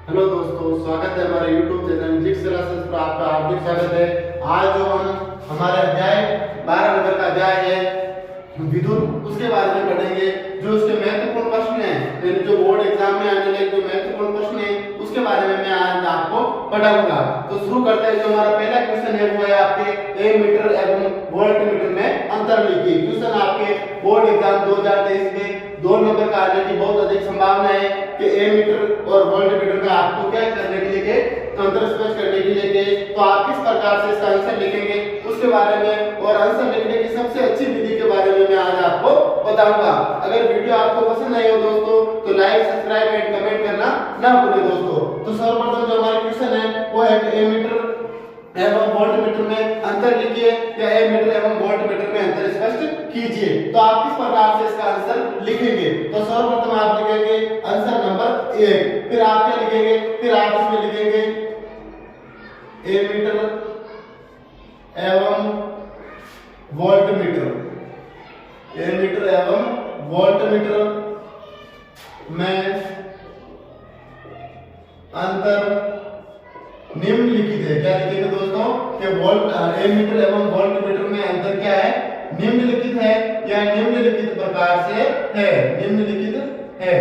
Hello दोस्तों, स्वागत है हमारे YouTube चैनल जिक्स क्लासेस पर। आपका हार्दिक स्वागत है। आज जो हम हमारे अध्याय 12 नंबर का अध्याय है विद्युत, उसके बारे में पढ़ेंगे। जो उसके महत्वपूर्ण प्रश्न हैं, यानी जो बोर्ड एग्जाम में आने वाले जो महत्वपूर्ण प्रश्न हैं, उसके बारे में मैं आज आपको पढ़ाऊंगा। तो शुरू करते हैं। जो हमारा पहला क्वेश्चन है वो है आपके एमीटर एवं वोल्टमीटर में अंतर लिखिए। क्वेश्चन आपके बोर्ड एग्जाम 2023 में 2 नंबर का आने की बहुत अधिक संभावना है कि एमीटर और वोल्टमीटर में आपको क्या करने के लिए अंतर स्पष्ट करने के लिए तो आप किस प्रकार से इसका आंसर लिखेंगे उसके बारे में, और आंसर लिखने की सबसे अच्छी विधि के बारे में मैं आज आपको बताऊंगा। अगर वीडियो आपको पसंद आई हो दोस्तों तो लाइक, सब्सक्राइब एंड कमेंट करना ना भूलें दोस्तों। तो सर्वप्रथम जो हमारा क्वेश्चन है वो है कि एमीटर एवं वोल्टमीटर में अंतर लिखिए या एमीटर एवं वोल्टमीटर में अंतर स्पष्ट कीजिए। तो आप किस प्रकार से इसका आंसर लिखेंगे? तो सर्वप्रथम आप लिखेंगे आंसर नंबर 1, फिर आप क्या लिखेंगे? फिर आप इसमें लिखेंगे एमीटर एवं वोल्टमीटर, एमीटर एवं वोल्टमीटर में अंतर निम्नलिखित है। क्या लिखेंगे दोस्तों कि एमीटर एवं वोल्टमीटर में अंतर क्या है? निम्नलिखित है या निम्नलिखित प्रकार से है, निम्नलिखित है।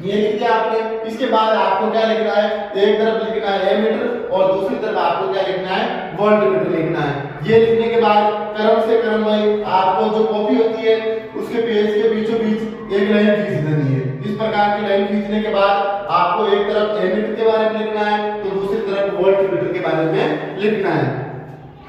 ये लिख दिया आपने। इसके बाद आपको क्या लिखना है? एक तरफ लिखना है एमीटर और दूसरी तरफ आपको क्या लिखना है? वोल्टमीटर लिखना है। ये लिखने के बाद क्रम से क्रम में आपको जो कॉपी होती है उसके पेज के बीचों बीच एक लाइन खींच देनी है। इस प्रकार की लाइन खींचने के बाद आपको एक तरफ एमीटर के बारे में लिखना है तो दूसरी तरफ वोल्टमीटर के बारे में लिखना है।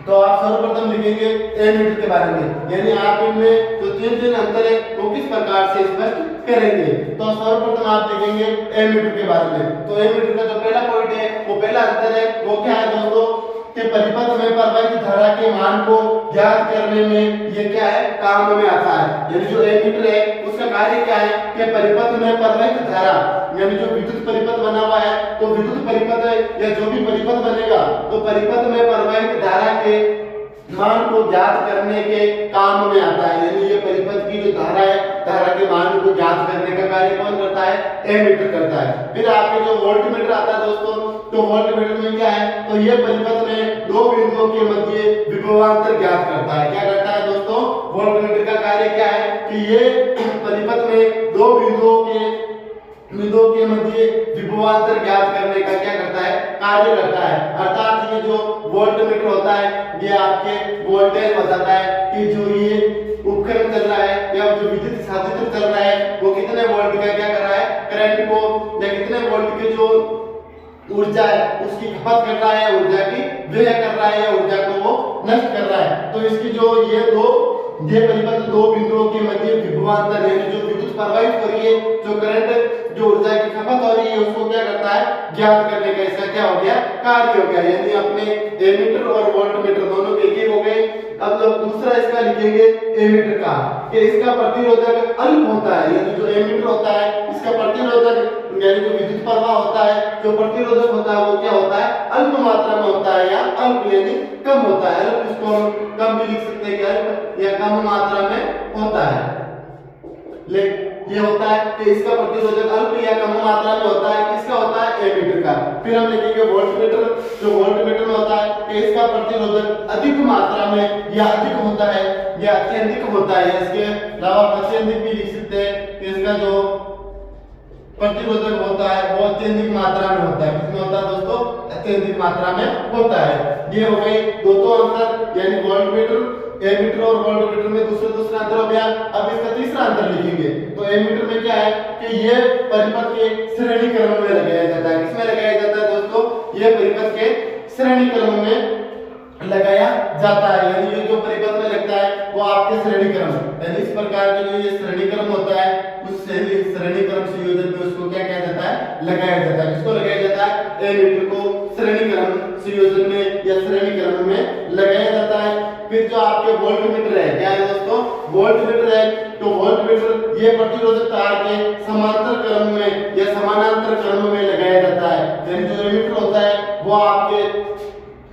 तो आप सर्वप्रथम लिखेंगे एमीटर के बारे में, यानी आप इनमें जो तीन अंतर है वो किस प्रकार से स्पष्ट करेंगे। तो सर्वप्रथम आप लिखेंगे एमीटर के बारे में। तो एमीटर का जो पहला पॉइंट है वो पहला अंतर है वो क्या है दोस्तों कि परिपथ में प्रवाहित धारा के मान को ज्ञात करने में ये क्या है? काम में आता है। यानी जो एमीटर है उसका कार्य क्या है कि परिपथ में प्रवाहित धारा, यानी जो विद्युत परिपथ बना हुआ है तो विद्युत परिपथ या जो भी परिपथ बनेगा तो परिपथ में प्रवाहित धारा के मान को ज्ञात करने के काम में आता है। यानी ये परिपथ की जो धारा है, धारा के मान को ज्ञात करने का कार्य कौन करता है? एमीटर करता है। फिर आपके जो वोल्टमीटर आता है दोस्तों, तो वोल्टमीटर में क्या है? तो ये परिपथ में दो बिंदुओं के मध्य विभवांतर ज्ञात करता है। क्या करता है दोस्तों? वोल्टमीटर का कार्य क्या है कि ये परिपथ में दो बिंदुओं के मध्य विभवांतर ज्ञात करने का क्या करता है? कार्य करता है। अर्थात ये जो वोल्टमीटर होता है ये आपके वोल्टेज बताता है कि जो ये उपकरण चल रहा है या जो विद्युत साधित चल रहा है वो कितने वोल्ट का क्या कर रहा है? करंट को या कितने वोल्ट के जो ऊर्जा है उसकी खपत कर रहा है, ऊर्जा की व्यय कर रहा है या ऊर्जा को वो नष्ट कर रहा है। तो इसकी जो ये परिपथ दो बिंदुओं के मध्य विभवांतर यानी जो विद्युत प्रवाहित हो रही है, जो करंट जो ऊर्जा की खपत हो रही है उसको क्या करता है? ज्ञात करने का इसका क्या हो गया? कार्य हो गया। यानी अपने एमीटर और वोल्टमीटर दोनों के एक हो गए। अब जब दूसरा इसका लिखेंगे एमीटर का कि इसका प्रतिरोधक अल्प होता है। यानी जो एमीटर होता है इसका प्रतिरोधक यानी जो विद्युत प्रवाह होता है, जो प्रतिरोधक होता है वो क्या होता है? अल्प मात्रा में होता है या अल्प यानी कम होता है। अल्प इसको हम कम भी लिख सकते हैं कि अल्प या कम मात्रा में होता है। ये होता है कि इसका प्रतिरोधक अल्प या कम मात्रा में होता है। किसका होता है? एमीटर का। फिर हम लिखेंगे वोल्टमीटर। जो वोल्टमीटर में होता है कि इसका प्रतिरोधक अधिक मात्रा में या अधिक होता है या अत्यधिक होता है। इसके अलावा अत्यधिक भी लिख सकते हैं कि इसका जो प्रतिरोधक होता है वो अत्यधिक मात्रा में होता है। किसमें होता है दोस्तों? अत्यधिक मात्रा में होता है। ये हो गए दो अंतर, यानी वोल्टमीटर एमीटर और वोल्टमीटर में दूसरा अंतर हो गया। अब इसका तीसरा अंतर लिखेंगे। तो एमीटर में क्या है कि ये परिपथ के श्रेणी क्रम में लगाया जाता है। किसमें लगाया जाता है दोस्तों? ये परिपथ के श्रेणी क्रम में लगाया जाता है। यानी ये जो परिपथ में लगता है वो आपके श्रेणी क्रम, यानी इस प्रकार के जो ये श्रेणी क्रम होता है उस श्रेणी क्रम संयोजन में उसको क्या किया जाता है? लगाया जाता है। किसको लगाया जाता है? एमीटर को श्रेणी क्रम संयोजन में या श्रेणी क्रम में लगाया जाता है। फिर जो आपके वोल्टमीटर है, क्या है दोस्तों? वोल्टमीटर है तो वोल्टमीटर ये प्रतिरोधक तार के समांतर क्रम में या समानांतर क्रम में लगाया जाता है। यानी जो एमीटर होता है वो आपके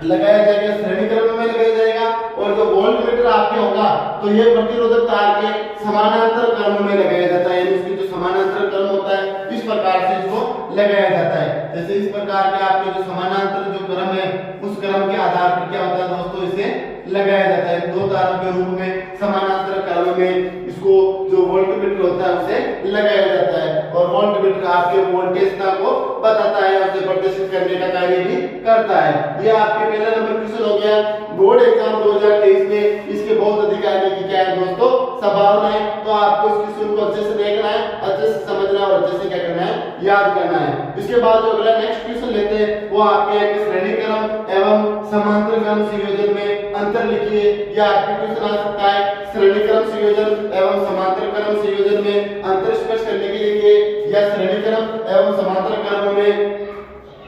लगाया जाएगा श्रेणी क्रम में लगाया जाएगा, और जो वोल्टमीटर आपके होगा तो ये प्रतिरोधक तार के समानांतर क्रम में लगाया जाता है। यानी इसकी जो समानांतर क्रम होता है इस प्रकार से इसको लगाया जाता है। जैसे इस प्रकार के आपके जो समानांतर जो क्रम है उस क्रम के आधार पर क्या होता है दोस्तों, इसे लगाया जाता है। दो तारों के रूप में समानांतर क्रम में इसको जो वोल्टमीटर होता है उसे लगाया जाता है। और वोल्टमीटर आपके वोल्टेज को बताता है, उसे प्रदर्शित करने का कार्य भी करता है। ये आपके पहला नंबर क्वेश्चन हो गया बोर्ड एग्जाम 2023 में। इसके बहुत अधिक आने की क्या है दोस्तों, संभावना है। तो आपको इस क्वेश्चन को अच्छे से देखना है, अच्छे से समझना और अच्छे से क्या करना है, याद करना है। इसके बाद जो अगला नेक्स्ट क्वेश्चन लेते हैं वो आपके श्रेणी क्रम एवं समांतर क्रम संयोजन में अंतर लिखिए। या आपके क्वेश्चन आ सकता है श्रेणी क्रम संयोजन एवं समांतर क्रम संयोजन में अंतर स्पष्ट करने के लिए, या श्रेणी क्रम एवं समांतर क्रम में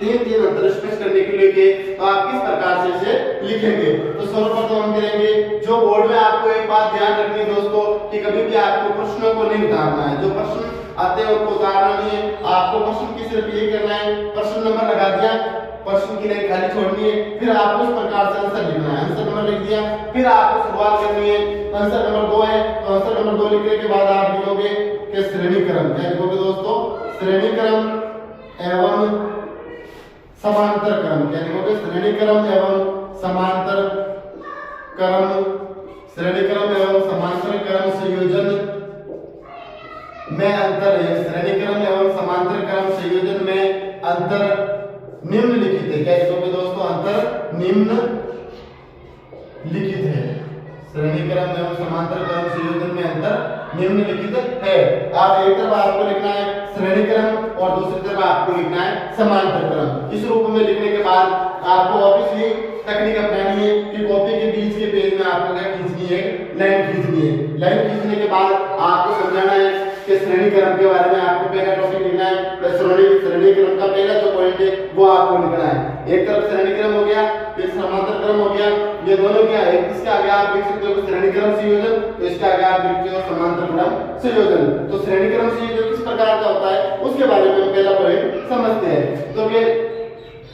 तीन अंतर स्पष्ट करने के लिए तो आप किस प्रकार से इसे लिखेंगे। तो सर्वप्रथम हम करेंगे जो बोर्ड में आपको एक बात ध्यान रखनी है दोस्तों कि कभी भी आपको प्रश्नों को नहीं उतारना है। जो प्रश्न आते हैं उनको उतारना नहीं है, आपको प्रश्न की सिर्फ ये करना है, प्रश्न नंबर लगा दिया, प्रश्न की लाइन खाली छोड़नी है, फिर आपको इस प्रकार से आंसर लिखना है। आंसर नंबर लिख दिया, फिर आपको शुरुआत करनी है। आंसर नंबर 2 है तो आंसर नंबर 2 लिखने के बाद आप लिखोगे कि श्रेणी क्रम, क्या लिखोगे दोस्तों, श्रेणी क्रम एवं समांतर क्रम, क्या लिखोगे, श्रेणी क्रम एवं समांतर क्रम, श्रेणी क्रम एवं समांतर क्रम संयोजन में अंतर है। श्रेणी क्रम एवं समांतर क्रम संयोजन में अंतर निम्नलिखित है। क्या लिखोगे दोस्तों, अंतर निम्नलिखित है। श्रेणी क्रम एवं समांतर क्रम संयोजन में अंतर निम्नलिखित है। आप एक तरफ आपको लिखना है श्रेणी क्रम और दूसरी तरफ आपको लिखना है समांतर क्रम। इस रूप में लिखने के बाद आपको ऑब्वियसली तकनीक अपनानी है कि कॉपी के बीच के पेज में आपको क्या खींचनी है, लाइन खींचनी है। लाइन खींचने के बाद आपको समझाना है कि श्रेणी क्रम के बारे में आपको पहला टॉपिक लिखना है। श्रेणी क्रम का पहला जो पॉइंट है वो आपको लिखना है। एक तरफ श्रेणी क्रम हो गया, फिर समांतर क्रम हो गया, ये दोनों क्या है, इसके आगे आप लिख सकते हो श्रेणी क्रम संयोजन, तो इसके आगे आप लिखते हो समांतर क्रम संयोजन। तो श्रेणी क्रम संयोजन किस प्रकार का होता है उसके बारे में हम पहला पॉइंट समझते हैं। तो फिर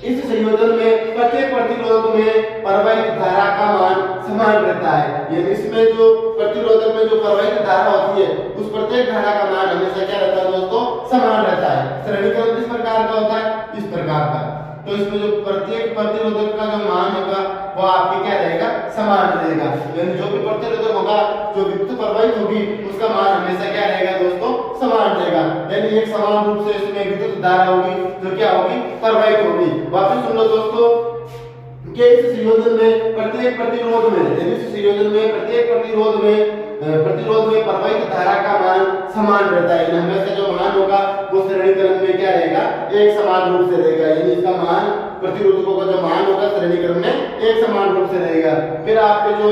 इस संयोजन में प्रत्येक प्रतिरोध में प्रवाहित धारा का मान समान रहता है। यानी इसमें जो प्रतिरोधक में जो प्रवाहित धारा होती है उस प्रत्येक धारा का मान हमेशा क्या रहता है दोस्तों, समान रहता है। श्रेणी क्रम किस प्रकार का होता है, इस प्रकार का। तो इसमें जो प्रत्येक प्रतिरोधक का जो मान होगा वो आपके क्या रहेगा, समान रहेगा। यानी जो भी प्रतिरोधक होगा, जो विद्युत प्रवाहित होगी उसका मान हमेशा क्या रहेगा दोस्तों, समान रहेगा। यानी एक समान रूप से इसमें विद्युत धारा होगी जो क्या होगी, प्रवाहित होगी। वापस सुन लो दोस्तों कि इस संयोजन में प्रत्येक प्रतिरोध में, यानी इस संयोजन में प्रत्येक प्रतिरोध में प्रवाहित धारा का मान समान रहता है। यानी हमेशा जो मान होगा वो श्रेणी क्रम में क्या रहेगा, एक समान रूप से रहेगा। यानी इसका मान, प्रतिरोधकों का जो मान होगा श्रेणी क्रम में एक समान रूप से रहेगा। फिर आपके जो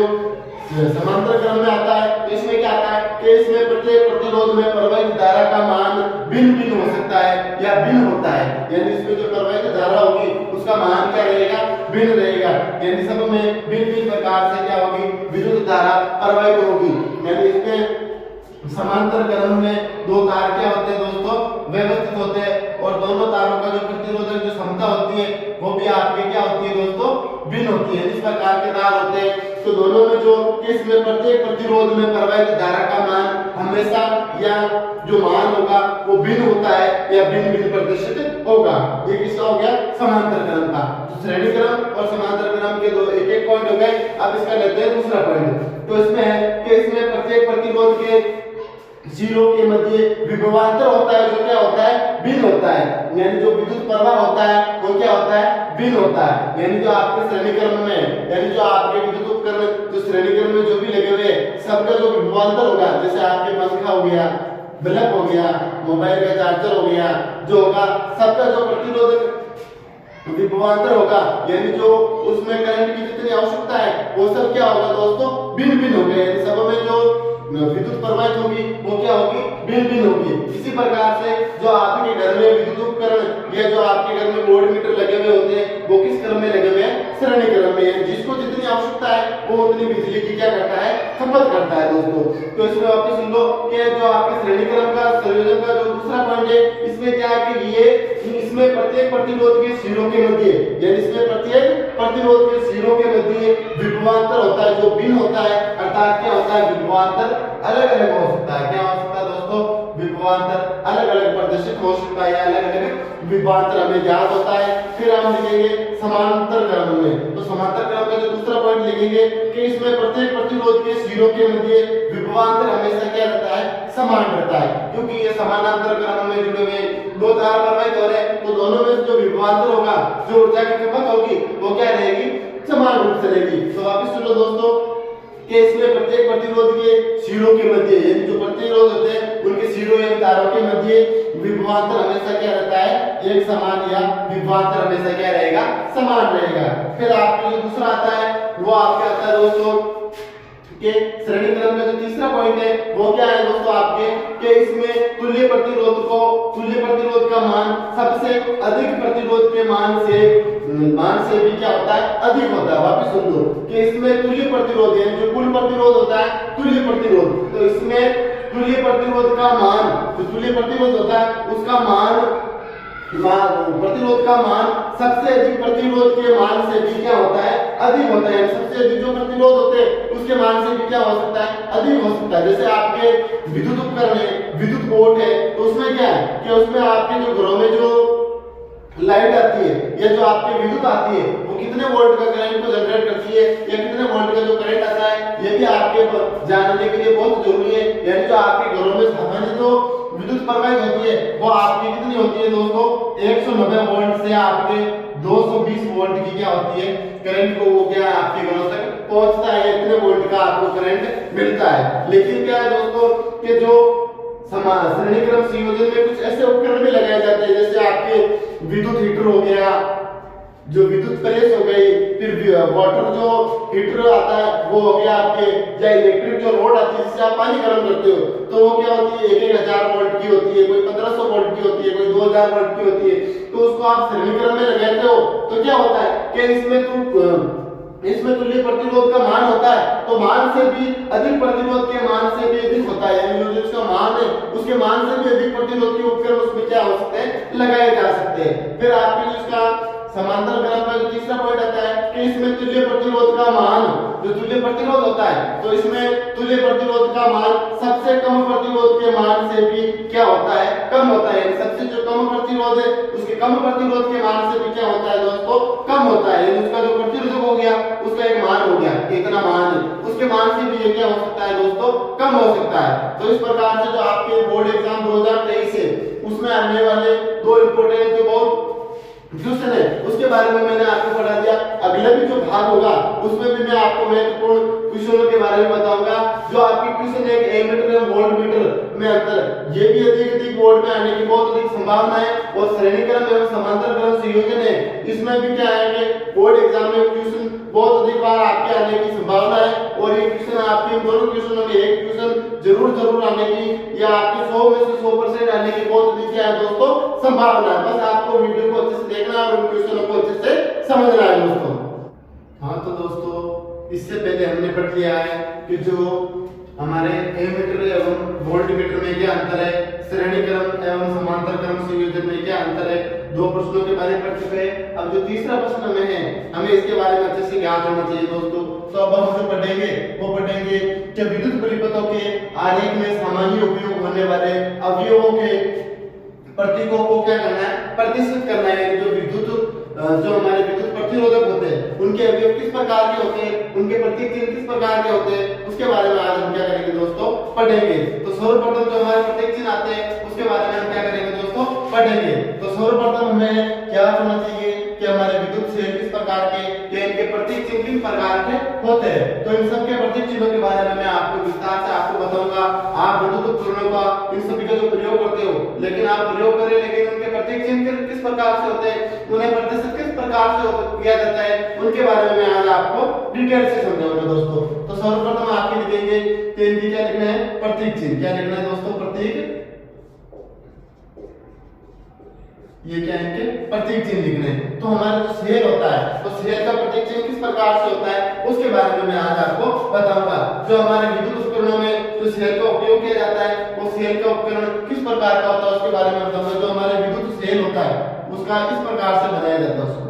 समांतर क्रम में आता है तो इसमें क्या आता है कि इसमें प्रत्येक प्रतिरोध में प्रवाहित धारा का मान भिन्न भिन्न हो सकता है या भिन्न होता है। यानी इसमें जो प्रवाहित धारा होगी उसका मान क्या रहेगा, भिन्न रहेगा। यानी सब में भिन्न भिन्न प्रकार से क्या होगी, विद्युत धारा प्रवाहित होगी। यानी इसमें समांतर क्रम में दो तार क्या होते हैं दोस्तों, व्यवस्थित होते हैं, और दोनों तारों का जो प्रतिरोधक जो क्षमता होती है वो भी आपके क्या होती है दोस्तों, भिन्न होती है। इस प्रकार के तार होते हैं तो दोनों में जो इसमें प्रत्येक प्रतिरोध में प्रवाहित धारा का मान हमेशा या जो मान होगा वो भिन्न होता है या भिन्न भिन्न प्रदर्शित होगा। ये किसका हो गया, समांतर क्रम का। तो श्रेणी क्रम और समांतर क्रम के दो एक एक पॉइंट हो गए। अब इसका लेते हैं दूसरा पॉइंट। तो इसमें है कि इसमें प्रत्येक प्रतिरोध के जीरो के मध्य विभवांतर होता है जो क्या होता है, भिन्न होता है। यानी जो विद्युत प्रवाह होता है वो क्या होता है, भिन्न होता है। यानी जो आपके श्रेणी क्रम में, यानी जो आपके विद्युत उपकरण जो श्रेणी क्रम में जो भी लगे हुए सबका जो विभवांतर होगा, जैसे आपके पंखा हो गया, बल्ब हो गया, मोबाइल का चार्जर हो गया, जो होगा सबका जो प्रतिरोधक विभवांतर होगा, यानी जो उसमें करंट की जितनी आवश्यकता है वो सब क्या होगा दोस्तों, भिन्न भिन्न होगा। यानी सब में जो विद्युत प्रवाहित होगी वो क्या होगी, भिन्न भिन्न होगी। इसी प्रकार से जो आपके घर में विद्युत उपकरण या जो आपके घर में वोल्ट मीटर लगे हुए होते हैं वो किस क्रम में लगे हुए हैं, श्रेणी क्रम में। जिसको जितनी आवश्यकता है वो उतनी बिजली की क्या करता है, खपत करता है दोस्तों। तो इसमें वापस सुन लो कि जो आपके श्रेणी क्रम का संयोजन का जो दूसरा पॉइंट है इसमें क्या है कि ये इसमें प्रत्येक प्रतिरोध के सिरों के मध्य, यानी इसमें प्रत्येक प्रतिरोध के सिरों के मध्य विभवांतर होता है जो भिन्न होता है। अर्थात क्या होता है, विभवांतर अलग अलग हो सकता है। क्या हो सकता है दोस्तों, विभवांतर विभवांतर अलग अलग प्रदर्शित हो सकता है, अलग अलग विभवांतर हमें ज्ञात होता है। फिर हम लिखेंगे समांतर क्रम में, तो समांतर क्रम का जो दूसरा पॉइंट लिखेंगे कि इसमें प्रत्येक प्रतिरोध के सिरों के मध्य विभवांतर हमेशा क्या रहता है, समान रहता है, क्योंकि ये समानांतर क्रम में जुड़े हुए दो तार प्रवाहित हो रहे हैं, तो दोनों में जो विभवांतर होगा, जो ऊर्जा की खपत होगी, वो क्या रहेगी, समान रूप से रहेगी। तो वापस सुनो दोस्तों कि इसमें प्रत्येक प्रतिरोध के सिरों के मध्य, यानी जो प्रतिरोध होते हैं उनके सिरों या तारों के मध्य विभवांतर हमेशा क्या रहता है, एक समान, या विभवांतर हमेशा क्या रहेगा, समान रहेगा। फिर आपका जो दूसरा आता है वो आपका आता है दोस्तों के श्रेणी क्रम का जो तीसरा पॉइंट है वो क्या है दोस्तों आपके, कि इसमें तुल्य प्रतिरोध का मान सबसे अधिक प्रतिरोध के मान से भी क्या होता है, अधिक होता है। वापस सुन लो कि इसमें तुल्य प्रतिरोध है, जो कुल प्रतिरोध होता है तुल्य प्रतिरोध, तो इसमें तुल्य प्रतिरोध का मान, जो तुल्य प्रतिरोध होता है उसका प्रतिरोध का मान सबसे अधिक प्रतिरोध के मान से भी क्या होता है, अधिक होता है। सबसे अधिक जो प्रतिरोध होते हैं उसके मान से भी क्या हो सकता है, अधिक हो सकता है। जैसे आपके विद्युत उपकरण है, विद्युत बोर्ड है, तो उसमें क्या है कि उसमें आपके जो घरों में जो लाइट आती है या जो आपके विद्युत आती है वो कितने वोल्ट का करंट को जनरेट करती है या कितने वोल्ट का जो करंट आता है, ये भी आपके जानने के लिए बहुत जरूरी है। यानी जो आपके घरों में सामान्य जो विद्युत प्रवाहित होती है वो आपकी कितनी होती है दोस्तों, 190 वोल्ट से आपके 220 वोल्ट की क्या होती है, करंट को वो क्या आपके घरों तक पहुंचता है, इतने वोल्ट का आपको करंट मिलता है। लेकिन क्या है दोस्तों कि जो श्रेणी क्रम संयोजन में कुछ ऐसे उपकरण भी लगाए जाते हैं, जैसे आपके विद्युत हीटर हो गया, जो विद्युत प्रेस हो गई, फिर वाटर जो हीटर आता है वो हो गया आपके, या इलेक्ट्रिक जो रोड आती है जिससे आप पानी गर्म करते हो, तो वो क्या होती है 1000 वोल्ट की होती है, कोई 1500 वोल्ट की होती है, कोई 2000 वोल्ट की होती है। तो उसको आप श्रेणी क्रम में लगाते हो तो क्या होता है कि इसमें तुल्य प्रतिरोध का मान होता है, तो मान से भी अधिक प्रतिरोध के मान से भी अधिक होता है, यानी जो इसका मान है उसके मान से भी अधिक प्रतिरोध के उपकरण उसमें क्या हो सकते हैं, लगाए जा सकते हैं। फिर आपके जो इसका समांतर क्रम का जो तीसरा पॉइंट आता है कि इसमें तुल्य प्रतिरोध का मान, जो तुल्य प्रतिरोध होता है, तो इसमें तुल्य प्रतिरोध का मान सबसे कम प्रतिरोध के मान से भी क्या होता है, कम होता है। सबसे जो कम प्रतिरोध है उसके कम प्रतिरोध के मान से भी क्या होता है दोस्तों, कम होता है। उसका जो प्रतिरोधक हो गया उसका एक मान हो गया, कितना मान है, उसके मान से भी ये क्या हो सकता है दोस्तों, कम हो सकता है। तो इस प्रकार से जो आपके बोर्ड एग्जाम 2023 है उसमें आने वाले दो इंपोर्टेंट जो बहुत क्वेश्चन है उसके बारे में मैंने आपको पढ़ा दिया। अगला भी जो भाग होगा उसमें भी मैं आपको महत्वपूर्ण क्वेश्चनों के बारे में बताऊंगा। जो आपकी क्वेश्चन है एमीटर और वोल्टमीटर में अंतर, ये भी अधिक बोर्ड में आने की बहुत अधिक संभावना है। और श्रेणी क्रम एवं समांतर क्रम संयोजन है, इसमें भी क्या है कि बोर्ड एग्जाम में क्वेश्चन बहुत अधिक बार आपके आने की संभावना है। और ये क्वेश्चन आपके दोनों क्वेश्चनों में एक क्वेश्चन जरूर आने की, या आपके 100 में से 100% आने की बहुत अधिक क्या है दोस्तों, संभावना है। बस आपको वीडियो को अच्छे से देखना और उन क्वेश्चनों को अच्छे से समझना है दोस्तों। हाँ तो दोस्तों इससे पहले हमने पढ़ लिया है कि जो हमारे एमीटर एवं वोल्टमीटर में क्या अंतर है, श्रेणी क्रम एवं समांतर क्रम संयोजन में क्या अंतर है, दो प्रश्नों के बारे में पढ़ चुके हैं। अब जो तीसरा प्रश्न हमें है, हमें इसके बारे में अच्छे से ज्ञात होना चाहिए दोस्तों। तो अब हम जो पढ़ेंगे वो पढ़ेंगे कि विद्युत परिपथों के आरेख में सामान्य उपयोग होने वाले अवयवों के प्रतीकों को क्या करना है, प्रतिष्ठित करना है। जो हमारे विद्युत प्रतिरोधक होते हैं उनके अवयव किस प्रकार के होते हैं, उनके प्रतीक चिन्ह किस प्रकार के होते हैं, उसके बारे में आज हम क्या करेंगे दोस्तों, पढ़ेंगे। तो सर्वप्रथम जो हमारे प्रतीक चिन्ह आते हैं उसके बारे में हम क्या करेंगे दोस्तों, पढ़ेंगे। तो सर्वप्रथम हमें क्या होना चाहिए कि हमारे विद्युत सेल किस प्रकार के, या इनके प्रतीक चिन्ह किस प्रकार के होते हैं। तो इन सब के प्रतीक चिन्हों के बारे में मैं आपको विस्तार से आपको बताऊंगा। आप विद्युत उपकरणों का इन सभी का जो प्रयोग करते हो, लेकिन आप प्रयोग करें लेकिन उनके प्रतीक चिन्ह किस प्रकार से होते हैं, उन्हें प्रतिष्ठित किस प्रकार से किया जाता है, उनके बारे में मैं आज आपको डिटेल से समझाऊंगा दोस्तों। तो सर्वप्रथम आपके लिखेंगे तीन की क्या लिखना है, प्रतीक चिन्ह। क्या लिखना है दोस्तों, प्रतीक, ये क्या है इनके प्रतीक चिन्ह लिखने हैं। तो हमारा जो सेल होता है तो सेल का प्रतीक चिन्ह किस प्रकार से होता है उसके बारे में मैं आज आपको बताऊंगा। जो हमारे विद्युत उपकरणों में जो सेल का उपयोग किया जाता है वो सेल का उपकरण किस प्रकार का होता है उसके बारे में बताऊंगा। जो हमारे विद्युत सेल होता है उसका किस प्रकार से बनाया जाता है उसको,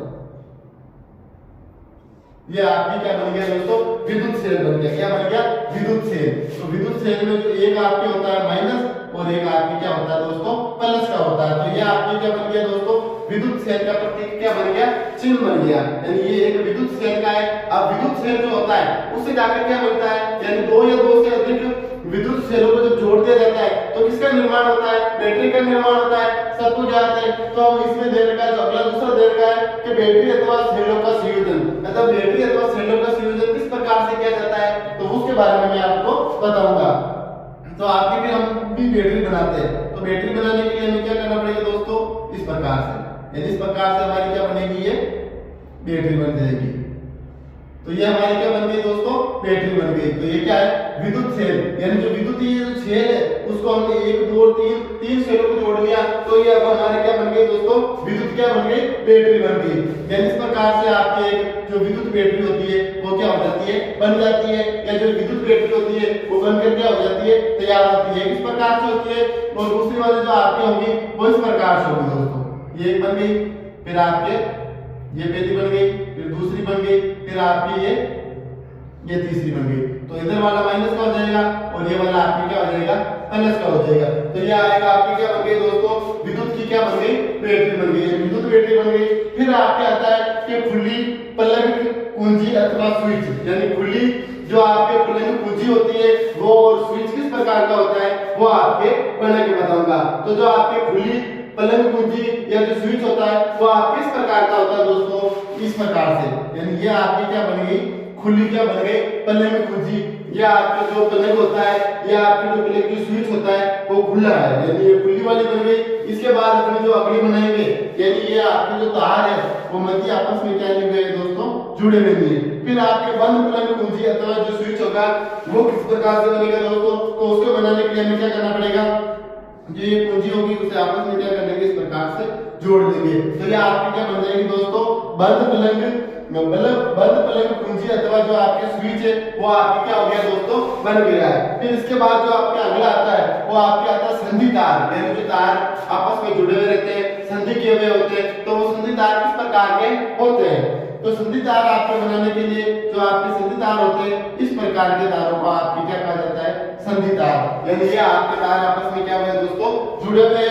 ये आपकी क्या बन गया दोस्तों, विद्युत सेल बन गया। क्या बन गया, विद्युत सेल। तो विद्युत सेल में जो एक आपके होता है माइनस और एक आपकी क्या होता है दोस्तों, प्लस का होता है। तो ये आपकी क्या बन गया दोस्तों, विद्युत सेल का प्रतीक क्या बन गया, चिन्ह बन गया। यानी ये एक विद्युत सेल का है। अब विद्युत सेल जो होता है उससे जाकर क्या मिलता है, यानी दो या दो से अधिक विद्युत सेलों को जब जोड़ दिया जाता है तो किसका निर्माण होता है, बैटरी का निर्माण होता है। सब कुछ जानते हैं। तो हम इसमें दे रखा है, जो अगला दूसरा दे रखा है कि बैटरी अथवा सेलों का संयोजन, मतलब बैटरी अथवा सेलों का संयोजन किस प्रकार से किया जाता है, तो उसके बारे में मैं आपको बताऊंगा। तो आपकी भी हम भी बैटरी बनाते हैं, तो बैटरी बनाने के लिए हमें क्या करना पड़ेगा दोस्तों, इस प्रकार से। यानी इस प्रकार से हमारी क्या बनेगी, ये बैटरी बन जाएगी। तो ये हमारी क्या बन गई दोस्तों, बैटरी बन गई। तो ये क्या है, विद्युत सेल। यानी जो विद्युतीय जो सेल है उसको हमने 1 2 और 3 सेलों को जोड़ लिया, तो ये अब हमारे क्या बन गई दोस्तों, विद्युत क्या बन गई, बैटरी बन गई। यानी इस प्रकार से आपके जो विद्युत बैटरी होती है वो क्या हो जाती है, बन जाती है। या जो विद्युत बैटरी होती है वो बनकर क्या हो जाती है, तैयार होती है। इस प्रकार से होती है। और दूसरी वाली जो आपकी होगी वो इस प्रकार से होगी दोस्तों। ये एक बन गई, फिर आपके ये पहली बन गई, फिर दूसरी बन गई, फिर आपकी ये तीसरी बन गई। तो इधर वाला माइनस का हो जाएगा और ये वाला आपकी क्या हो जाएगा, प्लस का हो जाएगा। तो ये आएगा आपकी क्या बन गई दोस्तों, विद्युत की क्या बन गई, बैटरी बन गई। विद्युत बैटरी बन गई। फिर आपके आता है कि खुली प्लग कुंजी अथवा स्विच, यानी खुली जो आपके प्लग कुंजी होती है वो और स्विच किस प्रकार का होता है वो आपके बना के बताऊंगा। तो जो आपके खुली प्लग कुंजी या जो स्विच होता है वो आप किस प्रकार का होता है दोस्तों, इस प्रकार से। यानी ये आपकी क्या बन गई, खुली क्या बन गई, प्लग कुंजी। या आपका जो प्लग होता है या आपके जो प्लग जो स्विच होता है वो खुला है, यानी ये खुली वाली बन गई। इसके बाद अपने जो अगली बनाएंगे, यानी ये आपके जो तार है वो मध्य आपस में क्या नहीं हुए दोस्तों, जुड़े हुए नहीं है। फिर आपके बंद प्लग कुंजी अथवा जो स्विच होगा वो किस प्रकार से बनेगा दोस्तों, तो उसको बनाने के लिए हमें क्या करना पड़ेगा, जो ये कुंजी होगी उसे आपस में क्या कर देंगे, इस प्रकार से जोड़ देंगे। तो ये आपकी क्या बन जाएगी दोस्तों, बंद प्लग, मतलब बंद प्लग कुंजी अथवा जो आपके स्विच है वो आपके क्या हो गया दोस्तों, बन गया है। फिर इसके बाद जो आपके अगला आता है वो आपके आता है संधि तार। यानी जो तार आपस में जुड़े हुए रहते हैं, संधि किए हुए होते हैं, तो वो संधि तार किस प्रकार के होते हैं। तो संधि तार आपके बनाने के लिए जो आपके संधि तार होते हैं, इस प्रकार के तारों को आपके क्या कहा जाता है, संधि तार। यानी ये आपके तार आपस में क्या हुए दोस्तों, जुड़े हुए।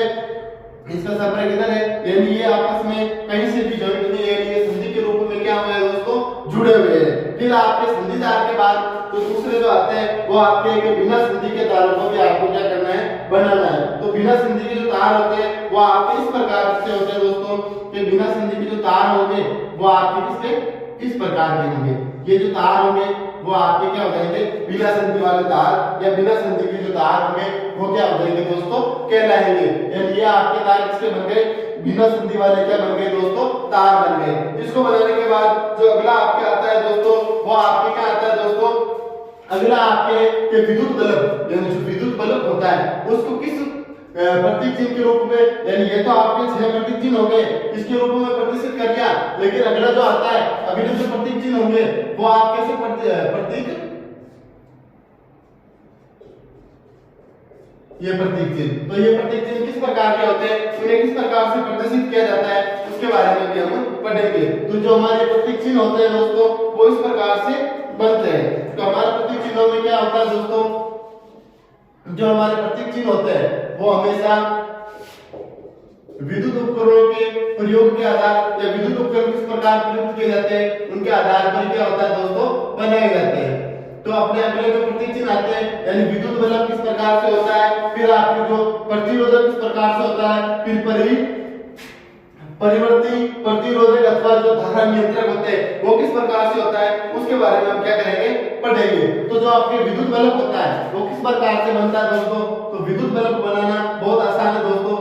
इसका संपर्क इधर है, यानी ये आपस में कहीं से भी जॉइंट नहीं है, ये संधि के रूप में क्या हुए हैं दोस्तों, जुड़े हुए हैं। फिर आपके संधि तार के बाद तो दूसरे जो आते हैं वो आपके बिना संधि के तारों को भी आपको क्या करना है, बनाना है। तो बिना संधि के जो तार होते हैं वो आपके इस प्रकार से होते हैं दोस्तों, कि बिना संधि के जो तार होंगे वो आपके किसके, इस प्रकार के होंगे। ये जो तार होंगे वो आपके क्या हो जाएंगे, बिना संधि वाले तार या बिना संधि के जो तार होंगे वो क्या हो जाएंगे दोस्तों, कहलाएंगे। यानी ये आपके तार किसके बन गए, बिना संधि वाले क्या बन गए दोस्तों, तार बन गए। इसको बनाने के बाद जो अगला आपके आता है दोस्तों, वो आपके क्या आता है दोस्तों, अगला आपके विद्युत बल्ब। यानी जो विद्युत बल्ब होता है उसको किस प्रतीक चिन्ह के रूप में, यानी ये तो आपके 6 प्रतीक चिन्ह हो गए, इसके रूप में प्रदर्शित कर दिया। लेकिन अगला जो आता है, अगले जो प्रतीक चिन्ह होंगे वो आप कैसे प्रतीक, ये प्रतीक चिन्ह। तो ये प्रतीक चिन्ह किस प्रकार के होते हैं, इन्हें किस प्रकार से प्रदर्शित किया जाता है, उसके बारे में भी हम पढ़ेंगे। तो जो हमारे प्रतीक चिन्ह होते हैं दोस्तों वो इस प्रकार से बनते हैं। तो हमारे प्रतीक चिन्हों में क्या होता है दोस्तों, जो हमारे प्रतीक चिन्ह होते हैं वो हमेशा विद्युत उपकरणों के प्रयोग के आधार या विद्युत उपकरण किस प्रकार प्रयुक्त किए जाते हैं उनके आधार पर क्या होता है दोस्तों, बनाए जाते हैं। तो अपने अगले जो प्रतीक चिन्ह आते हैं, यानी विद्युत बल्ब किस प्रकार से होता है, फिर आपके जो प्रतिरोधक किस प्रकार से होता है, फिर परिवर्ती प्रतिरोधक अथवा जो धारा नियंत्रक होते हैं वो किस प्रकार से होता है, उसके बारे में हम क्या करेंगे, पढ़ेंगे। तो जो आपके विद्युत बल्ब होता है वो किस प्रकार से बनता है दोस्तों, तो विद्युत बल्ब बनाना बहुत आसान है दोस्तों।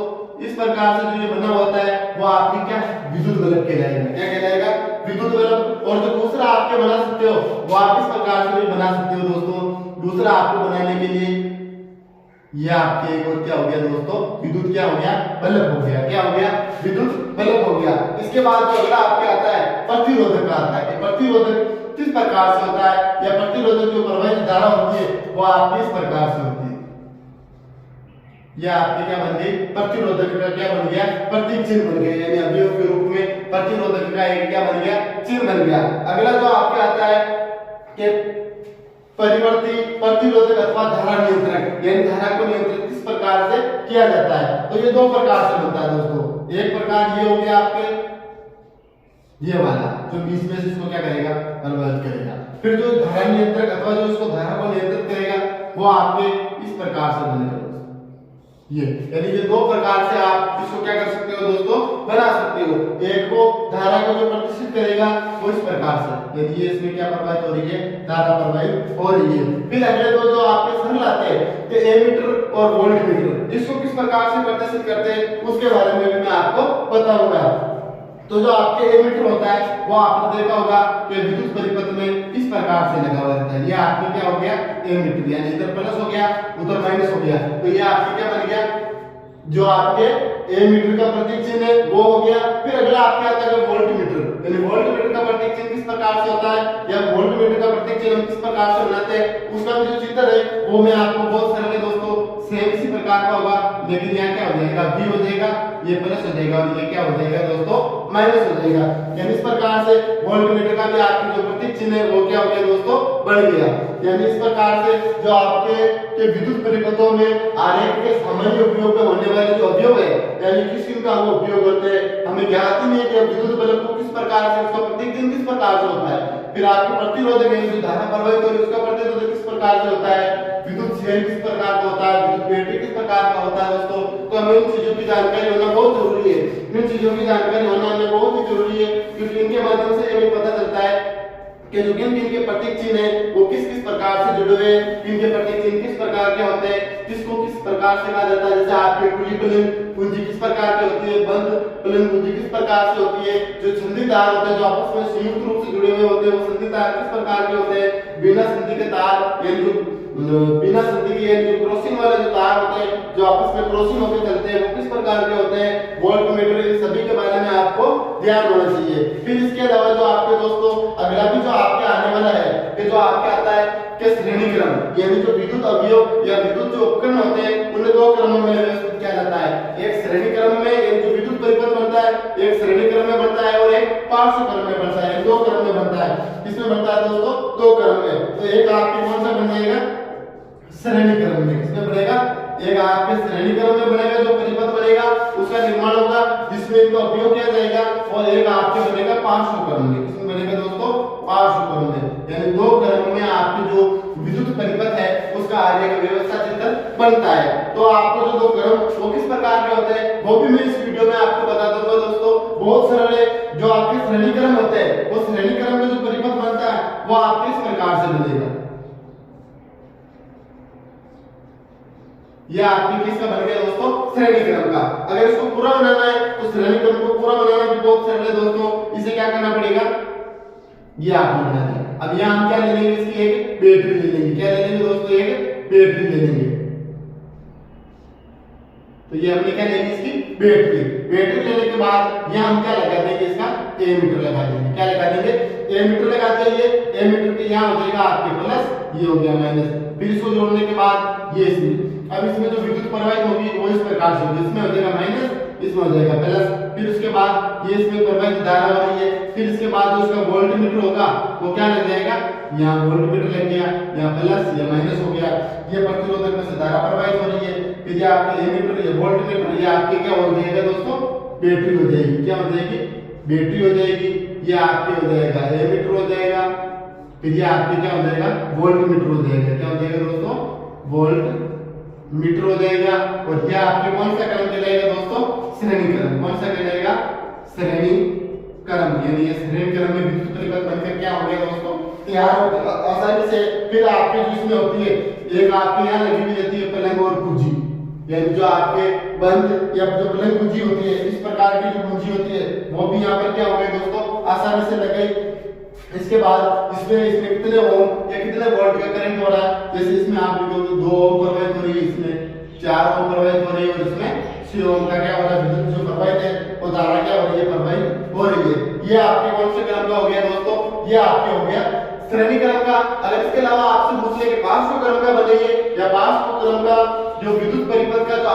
इस प्रकार से जो ये बना होता है वो आपकी क्या, विद्युत बल्ब कहलाएगा। क्या कहलाएगा, विद्युत बल्ब। और जो दूसरा आपके बना सकते हो वो आप इस प्रकार से भी बना सकते हो दोस्तों। दूसरा आपको बनाने के लिए ये आपके एक और क्या हो गया दोस्तों, विद्युत क्या हो गया, बल्ब हो गया। क्या हो गया, विद्युत बल्ब हो गया। इसके बाद जो अगला आपके आता है प्रतिरोधक आता है। प्रतिरोधक किस प्रकार से होता है, या प्रतिरोधक जो प्रवाहित धारा होती है वो आपके इस प्रकार से होती है। यह आपके क्या बन गई, प्रतिरोधक का क्या बन गया, प्रतीक चिन्ह बन गया। यानी अवयव के रूप में प्रतिरोधक का एक क्या बन गया, चिन्ह बन गया। अगला जो आपके आता है कि परिवर्ती, प्रतिरोधक अथवा धारा नियंत्रक, यानी धारा को नियंत्रित किस प्रकार से किया जाता है। तो ये दो प्रकार से बनता है दोस्तों। एक प्रकार ये हो गया आपके ये वाला जो बीच में से इसको क्या करेगा, परिवर्तित करेगा। फिर जो धारा नियंत्रक अथवा जो इसको धारा को नियंत्रित करेगा वो आपके इस प्रकार से बनेगा ये, यानी ये दो प्रकार से आप इसको क्या कर सकते हो दोस्तों, बना सकते हो। एक को धारा को जो प्रतिष्ठित करेगा वो इस प्रकार से, यदि ये इसमें क्या प्रवाहित हो रही है, धारा प्रवाहित हो रही है। फिर अगले दो जो आपके सरल आते हैं कि एमीटर और वोल्टमीटर, इसको किस प्रकार से प्रदर्शित करते हैं उसके बारे में भी मैं आपको बताऊंगा। तो जो आपके एमीटर होता है वो आपने देखा होगा कि विद्युत परिपथ में इस प्रकार से लगा हुआ रहता है। ये आपके क्या हो गया, एमीटर, यानी इधर प्लस हो गया उधर माइनस हो गया, तो ये आपके क्या बन गया, जो आपके एमीटर का प्रतीक चिन्ह है वो हो गया। फिर अगला आपके आता है वोल्टमीटर, यानी वोल्टमीटर का प्रतीक चिन्ह किस प्रकार से होता है या वोल्टमीटर का प्रतीक चिन्ह हम किस प्रकार से बनाते हैं उसका भी जो चित्र है वो मैं आपको बहुत सरल है दोस्तों, सेम इसी प्रकार का होगा, लेकिन यहाँ क्या हो जाएगा, v हो जाएगा, ये प्लस हो जाएगा और ये क्या हो जाएगा दोस्तों, माइनस हो जाएगा। यानी इस प्रकार से वोल्टमीटर का भी आपके जो प्रतीक चिन्ह है वो क्या हो गया दोस्तों, बढ़ गया। यानी इस प्रकार से जो आपके के विद्युत परिपथों में आरेख के सामान्य उपयोग में होने वाले जो अवयव है, यानी किस किन का हम उपयोग करते हैं, हमें ज्ञात ही नहीं है कि विद्युत बल्ब को किस प्रकार से, उसका प्रतीक चिन्ह किस प्रकार से होता है। फिर आपके प्रतिरोधक है जो धारा प्रवाहित हो रही है उसका प्रतिरोधक किस प्रकार से होता है, विद्युत सेल किस प्रकार का होता है, विद्युत बैटरी किस प्रकार का होता है दोस्तों। तो हमें इन चीजों की जानकारी होना बहुत जरूरी है, इन चीजों की जानकारी होना हमें बहुत ही जरूरी है, क्योंकि इनके माध्यम से हमें पता चलता है कि जो किन के प्रतीक चिन्ह है वो किस किस प्रकार से जुड़े हुए हैं, इनके प्रतीक चिन्ह किस प्रकार के होते हैं, किसको किस प्रकार से कहा जाता है। जैसे आपके खुली पुलिंग कुंजी किस प्रकार की होती है, बंद पुलिंग कुंजी किस प्रकार से होती है, जो संधि तार होते हैं जो आपस में संयुक्त रूप से जुड़े हुए होते हैं वो संधि तार किस प्रकार के होते हैं, बिना संधि के तार यानी जो बिना संधि के यानी जो क्रॉसिंग वाले जो तार होते हैं जो आपस में क्रॉसिंग होकर चलते हैं वो किस प्रकार के होते हैं, वोल्टमीटर, इन सभी के बारे में आपको ध्यान होना चाहिए। फिर इसके अलावा जो आपके दोस्तों अगला भी जो आपके आने वाला है कि जो आपके आता है कि श्रेणी क्रम, यानी जो विद्युत अवयव या विद्युत जो उपकरण होते हैं उन्हें दो क्रमों में व्यवस्थित किया जाता है। एक श्रेणी क्रम में एक जो विद्युत परिपथ बनता है, एक श्रेणी क्रम में बनता है और एक पार्श्व क्रम में बनता है, दो क्रम में बनता है। किसमें बनता है दोस्तों, दो क्रम में। तो एक आपके कौन सा बन जाएगा, श्रेणी क्रम में। किसमें बनेगा, एक आपके श्रेणी क्रम में बनेगा जो परिपथ बनेगा उसका निर्माण होगा जिसमें इनका उपयोग किया जाएगा, और एक आपके बनेगा पार्श्व क्रम में। किसमें बनेगा दोस्तों, पार्श्व क्रम में, यानी दो क्रम में आपके जो विद्युत परिपथ है उसका आरेख व्यवस्था चित्र बनता है। तो आपको जो दो क्रम वो किस प्रकार के होते हैं वो भी मैं इस वीडियो में आपको बता दूंगा दोस्तों, बहुत सरल है। जो आपके श्रेणी क्रम होते हैं वो श्रेणी क्रम में जो परिपथ बनता है वो आपके इस प्रकार से बनेगा। यह आपके किसका बन गया दोस्तों, श्रेणी क्रम का। अगर इसको पूरा बनाना है तो श्रेणी क्रम को पूरा बनाना भी बहुत सरल है दोस्तों। इसे क्या करना पड़ेगा, ये आपने बना दिया। अब यहाँ हम क्या ले लेंगे, इसकी एक बैटरी ले लेंगे। क्या ले लेंगे दोस्तों, एक बैटरी ले लेंगे। तो ये हमने क्या लेंगे, इसकी बैटरी। बैटरी लेने के बाद यहाँ हम क्या लगा देंगे, इसका एमीटर लगा देंगे। क्या लगा देंगे, एमीटर लगा देंगे। एमीटर के यहाँ हो जाएगा आपके प्लस, ये हो गया माइनस। फिर इसको जोड़ने के बाद ये इसमें, अब इसमें जो विद्युत प्रवाहित होगी वो इस प्रकार से होगी, इसमें हो जाएगा माइनस, इसमें हो जाएगा प्लस। फिर उसके बाद ये इसमें प्रवाहित धारा हो रही है। फिर इसके बाद जो इसका वोल्टमीटर होगा वो क्या लग जाएगा, यहाँ वोल्टमीटर लग गया, यहाँ प्लस या माइनस हो गया। ये प्रतिरोधक में से धारा प्रवाहित हो रही है। फिर ये आपके एमीटर, ये वोल्टमीटर, ये आपके क्या हो जाएगा दोस्तों, बैटरी हो जाएगी। क्या हो जाएगी, बैटरी हो जाएगी। ये आपके हो जाएगा एमीटर हो जाएगा। फिर ये आपके क्या हो जाएगा, वोल्टमीटर हो जाएगा। क्या हो जाएगा दोस्तों, वोल्टमीटर हो जाएगा। और ये आपके कौन सा क्रम कहलाएगा दोस्तों, श्रेणी क्रम। कौन सा कहलाएगा, श्रेणी क्रम। यानी ये श्रेणी क्रम में विद्युत परिपथ बनकर क्या हो गया दोस्तों, तैयार हो गया आसानी से। फिर आपके जो इसमें होती है, एक आपके यहाँ लगी हुई रहती है पलंग और कुंजी, यानी जो आपके बंद या जो पलंग कुंजी होती है, इस प्रकार की जो कुंजी होती है वो भी यहाँ पर क्या हो गई दोस्तों, आसानी से लग गई। इसके बाद इसमें कितने ओम या कितने वोल्ट का करंट हो रहा है, जैसे इसमें आप देखोगे 2 ओम प्रवाहित हो रही है, इसमें 4 ओम प्रवाहित हो रही है, और इसमें 6 ओम का क्या हो रहा है, विद्युत जो प्रवाहित है वो धारा क्या हो रही है, प्रवाहित हो रही है। ये आपके कौन से क्रम का हो गया दोस्तों, ये आपके हो गया श्रेणी क्रम का। अगर इसके अलावा आपसे पूछ ले कि पार्श्व क्रम का बताइए या पार्श्व क्रम का जो विद्युत परिपथ का जो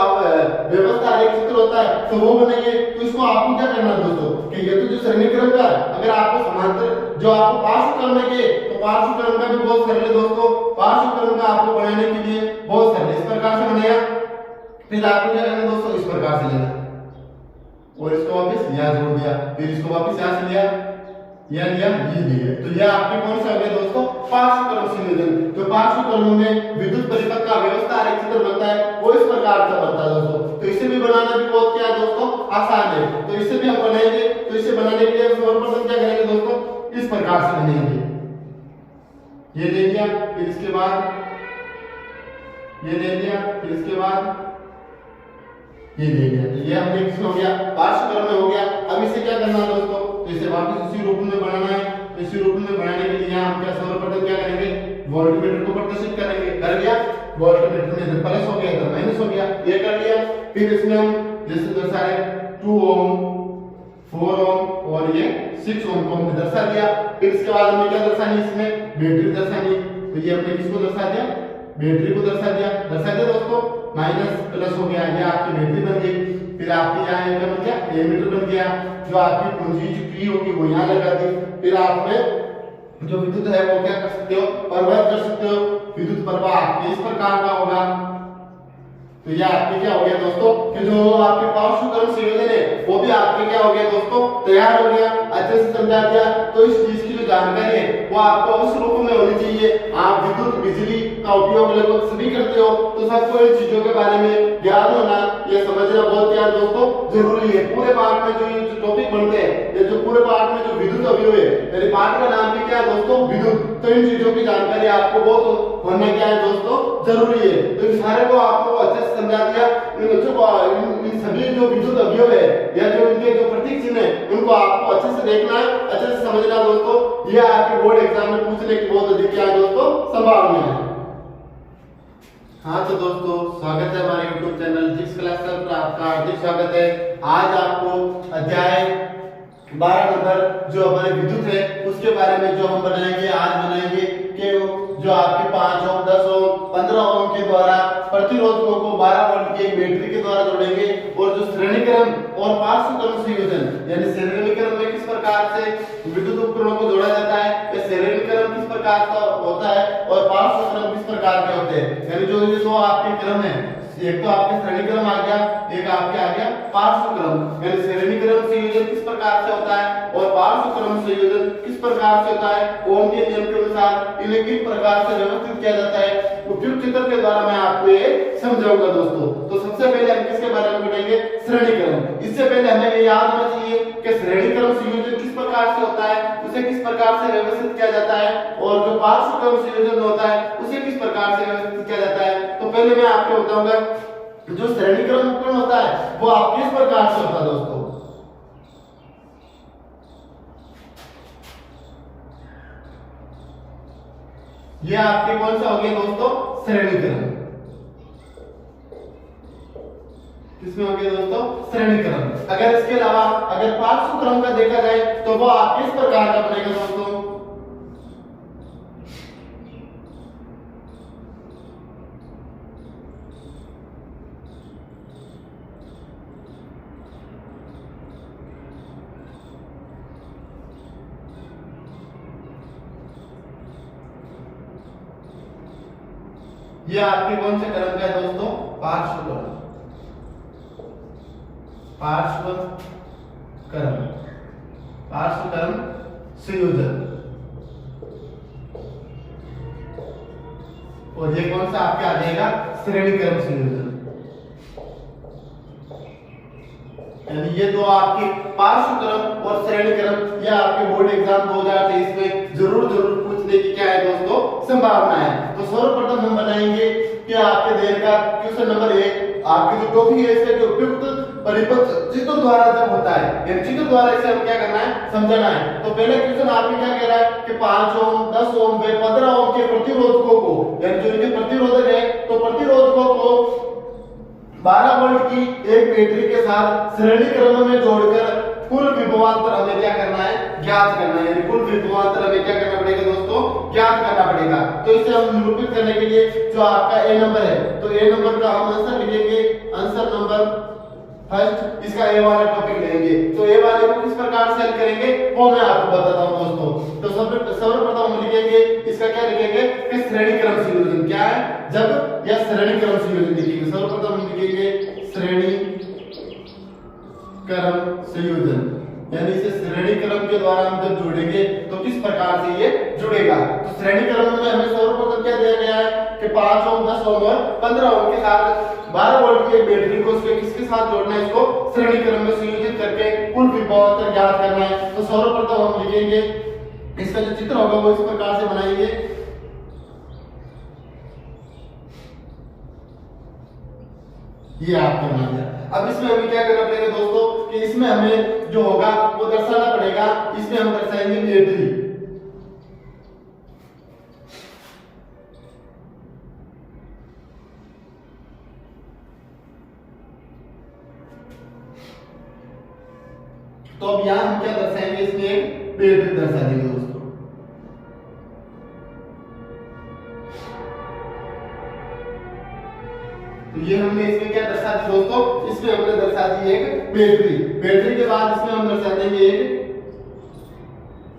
व्यवस्था आरेख चित्र होता है तो वो बनेंगे। तो इसको आपको क्या करना है दोस्तों कि ये तो जो श्रेणी क्रम का अगर आपको समांतर जो आपको पार्श्व क्रम में के तो पार्श्व क्रम का भी बहुत सरल है दोस्तों। पार्श्व क्रम का आपको बनाने के लिए बहुत सरल इस प्रकार से बनेगा। फिर आपको क्या करना है दोस्तों इस प्रकार से लेना और इसको वापस यहाँ जोड़ दिया, फिर इसको वापस यहाँ से लिया, यह लिया, ये लिया। तो यह आपके कौन सा हो गया दोस्तों पार्श्व क्रम संयोजन। जो पार्श्व क्रमों में विद्युत परिपथ का व्यवस्था आरेख चित्र बनता है वो इस प्रकार का बनता है दोस्तों। तो इसे भी बनाना भी बहुत क्या है दोस्तों आसान है। तो इसे भी हम बनाएंगे। तो इसे बनाने के लिए सर्वप्रथम क्या करेंगे दोस्तों इस प्रकार से बनेंगे। ये ले लिया, फिर इसके बाद ये ले लिया, फिर इसके बाद ये ले लिया। तो ये हमने किसमें हो गया पार्श्व क्रम में हो गया। अब इसे क्या करना है दोस्तों तो इसे वापस उसी रूप में बनाना है। तो इसी रूप में बनाने के लिए हम क्या सर्वप्रथम क्या करेंगे वोल्टमीटर को प्रदर्शित करेंगे। कर लिया, वोल्टमीटर में इधर प्लस हो गया इधर माइनस हो गया, ये कर लिया। फिर इसमें हम जैसे दर्शाए 2 ओम 4 ओम और ये 6 ओम को हमने दर्शा दिया। फिर इसके बाद हमें क्या दर्शानी इसमें बैटरी दर्शानी। तो ये हमने किसको दर्शा दिया बैटरी को दर्शा दिया दोस्तों। माइनस प्लस हो गया, ये आपकी बैटरी बन गई। फिर आपके यहाँ क्या बन गया एमीटर बन गया। जो आपकी पूंजी जो पी होगी वो यहाँ लगा दी। फिर आपने जो विद्युत है वो क्या कर सकते हो परिवर्तित कर सकते हो। विद्युत प्रवाह आपके इस प्रकार का होगा। तो ये आपके क्या हो गया दोस्तों कि जो आपके पार्श्व क्रम संयोजन है वो भी आपके क्या हो गया दोस्तों तैयार हो गया। अच्छे से समझा दिया। तो इस चीज की जो जानकारी है वो आपको उस रूप में होनी चाहिए। आप विद्युत बिजली का उपयोग लगभग सभी करते हो तो सबको इन चीजों के बारे में ज्ञान होना ये समझना बहुत क्या दोस्तों जरूरी है। पूरे पाठ में जो ये टॉपिक बनते हैं ये जो पूरे पाठ में जो विद्युत अवयव है मेरे पाठ का नाम भी क्या है दोस्तों विद्युत। तो इन चीजों की जानकारी आपको बहुत होना क्या है दोस्तों जरूरी है। तो इन सारे को आपको अच्छे से समझा दिया। इन बच्चों को इन सभी जो विद्युत अवयव है या जो इनके जो प्रतीक चिन्ह है उनको आपको अच्छे से देखना है, अच्छे से समझना दोस्तों। ये आपके बोर्ड एग्जाम में पूछने की बहुत अधिक क्या है दोस्तों संभावना है। हाँ तो दोस्तों स्वागत है हमारे YouTube चैनल जिक्स क्लास पर आपका हार्दिक स्वागत है। आज आपको अध्याय 12 नंबर जो हमारे विद्युत है उसके बारे में जो हम बनाएंगे आज बनाएंगे कि जो आपके 5 ओम 10 ओम 15 ओम के द्वारा प्रतिरोधकों को 12 वोल्ट की एक बैटरी के द्वारा जोड़ेंगे। और जो श्रेणी क्रम और पार्श्व क्रम संयोजन यानी श्रेणी क्रम में किस प्रकार से विद्युत उपकरणों को जोड़ा जाता है या श्रेणी क्रम किस प्रकार का होता है और पार्श्व क्रम किस प्रकार के होते हैं। यानी जो ये दो आपके क्रम है एक तो आपके श्रेणी क्रम आ गया एक आपके आ गया पार्श्व क्रम। यानी श्रेणी क्रम संयोजन किस प्रकार से होता है और पार्श्व क्रम संयोजन किस प्रकार से होता है ओम के नियम के अनुसार इन्हें किस प्रकार से व्यवस्थित किया जाता है उपयुक्त चित्र के द्वारा मैं आपको ये समझाऊंगा दोस्तों। तो सबसे पहले हम किसके बारे में पढ़ेंगे श्रेणी क्रम। इससे पहले हमें ये याद होना चाहिए कि श्रेणी क्रम संयोजन किस प्रकार से होता है उसे किस प्रकार से व्यवस्थित किया जाता है और जो पार्श्व क्रम संयोजन होता है उसे किस प्रकार से व्यवस्थित किया जाता है। तो पहले मैं आपको बताऊंगा जो श्रेणी क्रम उपकरण होता है वो आप किस प्रकार से होता है दोस्तों। ये आपके कौन सा हो गया दोस्तों श्रेणी क्रम। किसमें हो गया दोस्तों श्रेणी क्रम। अगर इसके अलावा अगर पार्श्व क्रम का देखा जाए तो वो आप किस प्रकार का बनेगा दोस्तों। ये आपके कौन से क्रम का है दोस्तों पार्श्व क्रम। पार्श्व क्रम पार्श्व क्रम संयोजन। और ये कौन सा आपके आ जाएगा श्रेणी क्रम संयोजन। यानी ये दो आपके पार्श्व क्रम और श्रेणी क्रम ये आपके बोर्ड एग्जाम 2023 में जरूर पूछने की क्या है दोस्तों संभावना है। तो सर्वप्रथम हम बनाएंगे कि आपके देर का क्वेश्चन नंबर 1 आपकी जो टॉपिक है इसके उपयुक्त परिपथ चित्र द्वारा जब होता है यानी चित्र द्वारा इसे हम क्या करना है समझना है। तो पहले क्वेश्चन आपने क्या कह रहा है कि 5 ओम 10 ओम व 15 ओम के प्रतिरोधकों को यानी जो इनके प्रतिरोधक है तो प्रतिरोधकों को 12 वोल्ट की एक बैटरी के साथ श्रेणी क्रम में जोड़कर कुल विभवांतर हमें क्या करना है ज्ञात करना है, कुल विभवांतर हमें क्या करना पड़ेगा दोस्तों, ज्ञात करना पड़ेगा। तो इसे हम निरूपित करने के लिए जो आपका ए नंबर है, तो ए नंबर का हम आंसर लिखेंगे, आंसर नंबर फर्स्ट इसका ए वाला टॉपिक लेंगे। तो ए वाले को किस प्रकार से हल करेंगे वो मैं आपको बताता हूं दोस्तों। तो सर्वप्रथम हम लिखेंगे, इसका क्या लिखेंगे कि श्रेणी क्रम संयोजन क्या है, जब या श्रेणी क्रम संयोजन लिखेंगे। सर्वप्रथम हम लिखेंगे श्रेणी क्रम संयोजन, यानी इसे श्रेणी क्रम के द्वारा हम जब जोड़ेंगे तो किस प्रकार से ये जुड़ेगा। तो श्रेणी क्रम में हमें सर्वप्रथम क्या दिया गया है कि 5 ओम, 10 ओम और 15 ओम के साथ 12 वोल्ट की एक बैटरी को उसके किसके साथ जोड़ना है, इसको श्रेणी क्रम में संयोजित करके कुल विभवांतर ज्ञात करना है। तो सर्वप्रथम हम लिखेंगे, इसका जो चित्र होगा वो इस प्रकार से बनाएंगे। ये आपको बना दिया। अब इसमें हमें क्या करना पड़ेगा दोस्तों कि इसमें हमें जो होगा वो दर्शाना पड़ेगा, इसमें हम दर्शाएंगे बैटरी। तो अब यहां हम क्या दर्शाएंगे, इसमें एक बैटरी दर्शा देंगे दोस्तों। तो ये हमने इसमें क्या दर्शा दी दोस्तों, इसमें हमने दर्शा दी एक बैटरी। बैटरी के बाद इसमें हम दर्शा देंगे एक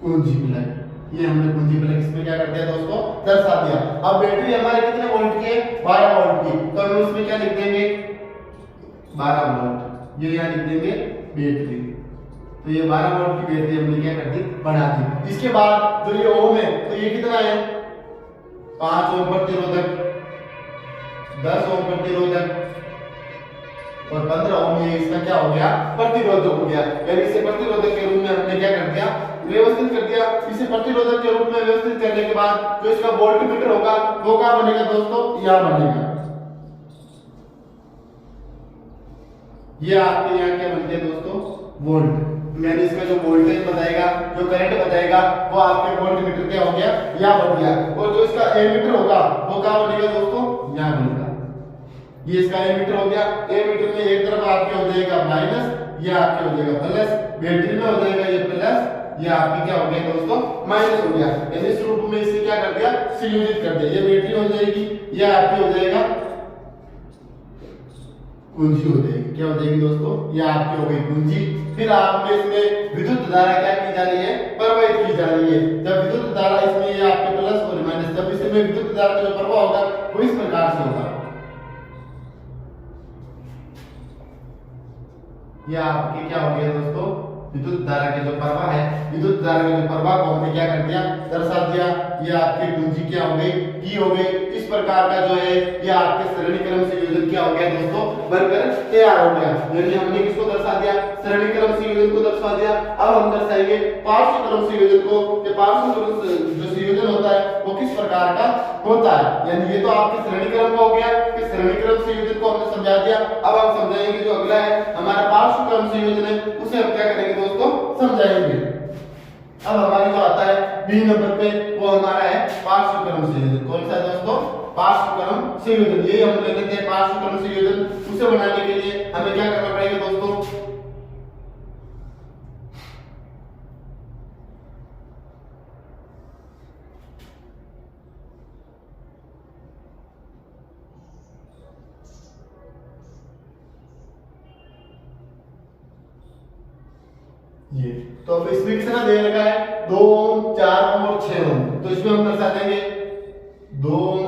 कुंजी प्लग। ये हमने कुंजी प्लग इसमें क्या कर दिया दोस्तों, दर्शा दिया। अब बैटरी हमारे कितने वोल्ट की है, 12 वोल्ट की। तो हम इसमें क्या लिख देंगे, 12 वोल्ट। ये यहां लिख देंगे बैटरी। तो ये 12 वोल्ट की बैटरी हमने क्या कर दी, बढ़ा दी। इसके बाद जो ये ओम है, तो ये कितना है, 5 ओम प्रतिरोधक, 10 ओम प्रतिरोधक और 15 ओम, ये इसका क्या हो गया, प्रतिरोधक हो गया। यानी इसे प्रतिरोधक के रूप में हमने क्या कर दिया, व्यवस्थित कर दिया। इसे प्रतिरोधक के रूप में व्यवस्थित करने के बाद जो इसका वोल्टमीटर होगा वो क्या बनेगा दोस्तों, यह बनेगा। ये आपके यहाँ क्या बनते हैं दोस्तों, वोल्ट। यानी इसका जो वोल्टेज बताएगा, जो करंट बताएगा वो आपके वोल्टमीटर क्या हो गया, या बन गया। और जो इसका एमीटर होगा वो क्या बनेगा दोस्तों, यहां बनेगा। ये इसका एमीटर हो गया। एमीटर में एक तरफ आपके हो जाएगा माइनस, ये आपके हो जाएगा प्लस, बैटरी में हो जाएगा ये प्लस, ये आपकी क्या हो गया दोस्तों, माइनस हो गया। यानी इस रूप में इसे क्या कर दिया, संयोजित कर दिया। ये बैटरी हो जाएगी, ये आपकी हो जाएगा कुंजी हो जाएगी। क्या हो जाएगी दोस्तों, ये आपकी हो गई कुंजी। फिर आपके इसमें विद्युत धारा क्या की जा रही है, प्रवाहित की जा रही है। जब विद्युत धारा इसमें ये आपके प्लस और माइनस, जब इसमें विद्युत धारा का जो प्रवाह होगा वो इस प्रकार से होगा। ये आपके क्या हो गया दोस्तों, विद्युत धारा के जो प्रवाह है, विद्युत धारा के जो प्रवाह को हमने क्या कर दिया, दर्शा दिया। ये आपकी कुंजी क्या हो गई, की हो गई। इस प्रकार का जो है ये आपके श्रेणी क्रम संयोजन क्या हो गया दोस्तों, बनकर तैयार हो गया। यानी हमने किसको दर्शा दिया, श्रेणी क्रम संयोजन को दर्शा दिया। अब हम दर्शाएंगे पार्श्व क्रम संयोजन को, कि पार्श्व क्रम जो संयोजन होता है वो किस प्रकार का होता है। यानी ये तो आपके श्रेणी क्रम का हो गया कि श्रेणी क्रम संयोजन को हमने समझा दिया। अब हम समझाएंगे जो अगला है हमारा पार्श्व क्रम संयोजन है, उसे हम क्या करेंगे दोस्तों, समझाएंगे। अब हमारे जो आता है बी नंबर पे वो हमारा है पार्श्व क्रम संयोजन। कौन सा है दोस्तों, पार्श्व क्रम संयोजन। ये हम ले लेते हैं पार्श्व क्रम संयोजन। उसे बनाने के लिए हमें क्या करना पड़ेगा दोस्तों, ये तो अब इसमें कितना दे रखा है, 2 ओम, 4 ओम और 6 ओम। तो इसमें हम दर्शा देंगे 2 ओम,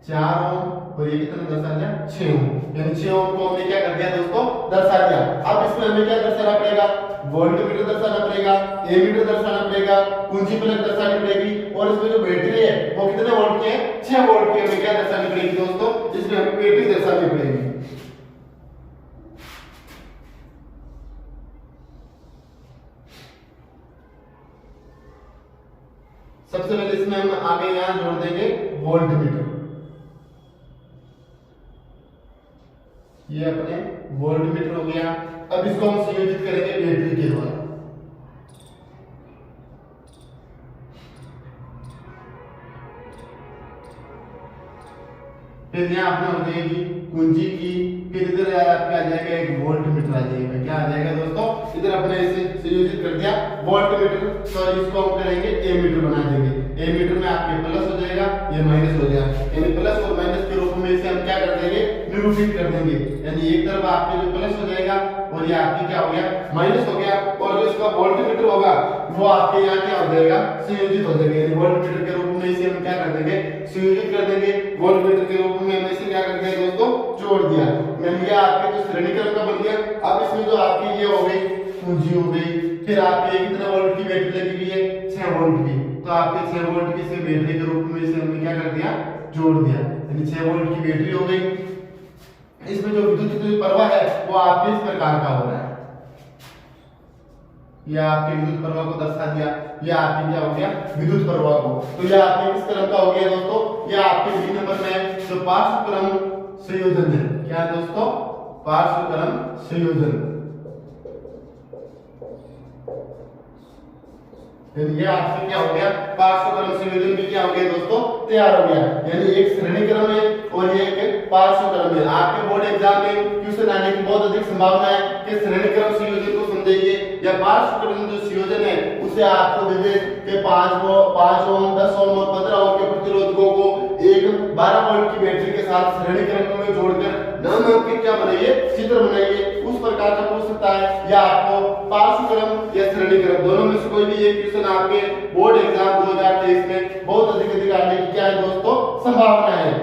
4 ओम और ये कितना दर्शा दिया, 6 ओम। यानी 6 ओम को हमने क्या कर दिया दोस्तों, दर्शा दिया। अब इसमें हमें क्या दर्शाना पड़ेगा, वोल्टमीटर दर्शाना पड़ेगा, एमीटर दर्शाना पड़ेगा, कुंजी प्लग दर्शानी पड़ेगी। और इसमें जो बैटरी है वो कितने वोल्ट की है, 6 वोल्ट की हमें क्या दर्शानी पड़ेगी दोस्तों, इसमें हमें बैटरी दर्शानी पड़ेगी। सबसे पहले इसमें हम आगे यहां जोड़ देंगे वोल्टमीटर। ये अपने वोल्टमीटर हो गया। अब इसको हम संयोजित करेंगे बैटरी के द्वारा। फिर यहां अपने हो जाएगी कुंजी की, फिर इधर आपका आ जाएगा एक वोल्ट मीटर आ जाएगा। क्या आ जाएगा दोस्तों, इधर अपने इसे संयोजित कर दिया वोल्ट मीटर, सॉरी इसको हम करेंगे ए मीटर बना देंगे। ए मीटर में आपके प्लस हो जाएगा, ये माइनस हो जाएगा, यानी प्लस और माइनस के रूप में इसे हम क्या कर देंगे, निरूपित कर देंगे। यानी एक तरफ आपके जो प्लस हो जाएगा और ये आपके क्या हो गया, माइनस हो गया, और जो इसका वोल्ट मीटर होगा वो आपके यहाँ क्या हो जाएगा, संयोजित हो जाएगा। यानी वोल्ट मीटर के रूप में इसे हम क्या कर देंगे, संयोजित कर देंगे। वोल्ट मीटर के रूप में हम इसे क्या कर देंगे दोस्तों, जोड़ दिया। यानी ये आपके जो श्रेणीक्रम का बन गया। अब इसमें जो आपकी ये हो गई कुंजी हो गई, फिर आपके कितना वोल्ट की बैटरी लगी हुई है, 6 वोल्ट की, तो आपके 6 वोल्ट की से बैटरी के रूप में इसे हमने क्या कर दिया, जोड़ दिया। यानी 6 वोल्ट की बैटरी हो गई। इसमें जो विद्युत प्रवाह है वो आपके इस प्रकार का हो रहा है, ये आपके विद्युत प्रवाह को दर्शा दिया। ये आपके क्या हो गया, विद्युत प्रवाह को। तो ये आपके किस क्रम का हो गया दोस्तों, ये आपके बी नंबर में जो पार्श्व क्रम संयोजन है। क्या है दोस्तों, पार्श्व क्रम संयोजन। ये आपसे क्या हो गया, पार्श्व क्रम संयोजन भी क्या हो गया दोस्तों, तैयार हो गया। यानी एक श्रेणी क्रम है और ये एक पार्श्व क्रम है। आपके बोर्ड एग्जाम में क्वेश्चन आने की बहुत अधिक संभावना है कि श्रेणी क्रम संयोजन को समझेंगे या पार्श्व क्रम जो संयोजन है उसे आपको दे दे कि 5 ओम 10 ओम और 15 ओम के प्रतिरोधकों को एक 12 वोल्ट की बैटरी के साथ श्रेणी क्रम में जोड़कर नामांकित क्या बनाइए, चित्र बनाइए। उस प्रकार का पूछ सकता है, या आपको पार्श्व क्रम या श्रेणी क्रम दोनों में से कोई भी एक क्वेश्चन आपके बोर्ड एग्जाम 2023 में बहुत अधिक आने की क्या है दोस्तों, संभावना है।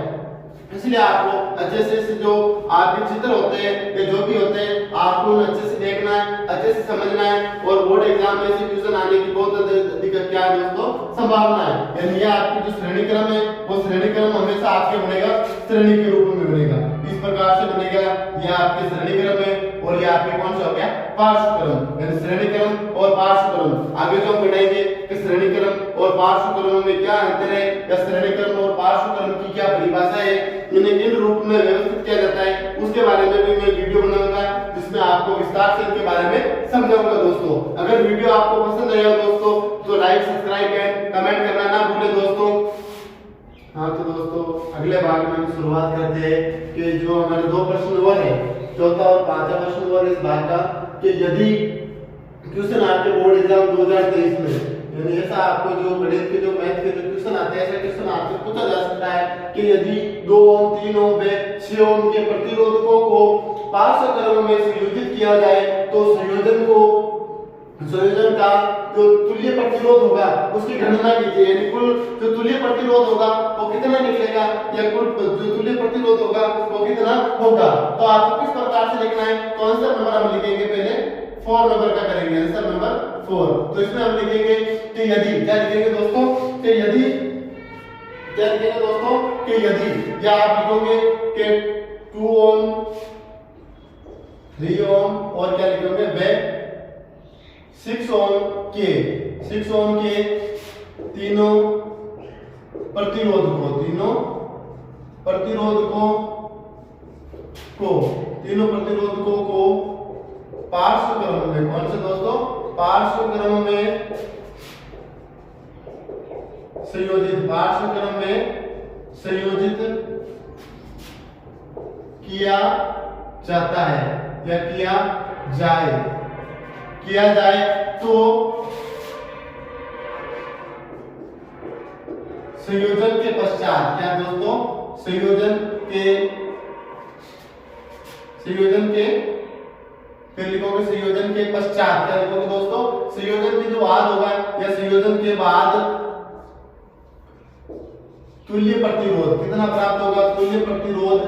इसलिए आपको अच्छे से जो आपके चित्र होते हैं या जो भी होते हैं आपको अच्छे से देखना है, अच्छे से समझना है, और बोर्ड एग्जाम में से क्वेश्चन आने की बहुत अधिक क्या है दोस्तों, संभावना है। यानी ये आपकी जो श्रेणी क्रम है वो श्रेणी क्रम हमेशा आपके बनेगा श्रेणी के रूप में बनेगा, इस प्रकार से बनेगा। ये आपके श्रेणी क्रम है और ये आपके कौन सा हो गया, पार्श्व क्रम। यानी श्रेणी क्रम और पार्श्व क्रम आगे जो हम पढ़ेंगे कि श्रेणी क्रम और पार्श्व क्रम में क्या अंतर है, या श्रेणी क्रम और पार्श्व क्रम की क्या परिभाषा है, इन्हें किन रूप में व्यवस्थित किया जाता है, उसके बारे में भी मैं वीडियो बनाऊंगा जिसमें आपको विस्तार से इनके बारे में समझाऊंगा दोस्तों। अगर वीडियो आपको पसंद आया दोस्तों तो लाइक, सब्सक्राइब एंड कमेंट करना ना भूलें दोस्तों। हाँ तो दोस्तों अगले भाग में हम शुरुआत करते हैं कि जो हमारे 2 प्रश्न और है, चौथा और पांचवा प्रश्न और इस भाग का, कि यदि क्वेश्चन आपके बोर्ड एग्जाम 2023 में, यानी ऐसा आपको जो गणित के जो मैथ के जो क्वेश्चन आते हैं, ऐसा क्वेश्चन आपसे पूछा जा सकता है कि यदि 2 ओम 3 ओम व 6 ओम के प्रतिरोधकों को पार्श्व क्रम में संयोजित किया जाए तो संयोजन का जो तुल्य प्रतिरोध होगा उसकी गणना कीजिए। यानी कुल जो तुल्य प्रतिरोध होगा वो कितना निकलेगा, या कुल जो तुल्य प्रतिरोध होगा वो कितना होगा। तो आपको किस प्रकार से लिखना है, तो आंसर नंबर हम लिखेंगे पहले 4 नंबर का करेंगे, आंसर नंबर 4। तो इसमें हम लिखेंगे कि यदि, क्या लिखेंगे दोस्तों, कि यदि, क्या लिखेंगे दोस्तों, कि यदि, या आप लिखोगे कि 2 ओम 3 ओम और क्या लिखोगे वे 6 ओम के तीनों प्रतिरोधकों को पार्श्व क्रम में, कौन से दोस्तों, पार्श्व क्रम में संयोजित किया जाता है या किया जाए तो संयोजन के पश्चात, क्या दोस्तों, संयोजन के फिर लिखोगे संयोजन के पश्चात, क्या लिखोगे दोस्तों, संयोजन के जो बाद होगा या संयोजन के बाद तुल्य प्रतिरोध कितना प्राप्त होगा, तुल्य प्रतिरोध।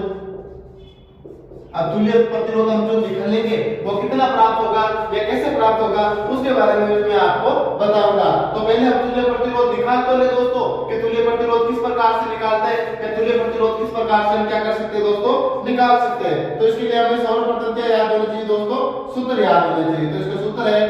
अब तुल्य प्रतिरोध हम जो निकाल लेंगे वो कितना प्राप्त होगा या कैसे प्राप्त होगा उसके बारे में मैं आपको बताऊंगा। तो पहले हम तुल्य प्रतिरोध निकाल तो ले दोस्तों कि तुल्य प्रतिरोध किस प्रकार से निकालते हैं, या तुल्य प्रतिरोध किस प्रकार से हम क्या कर सकते हैं दोस्तों, निकाल सकते हैं। तो इसके लिए हमें सर्वप्रथम क्या याद होना चाहिए दोस्तों, सूत्र याद होना चाहिए। तो इसका सूत्र है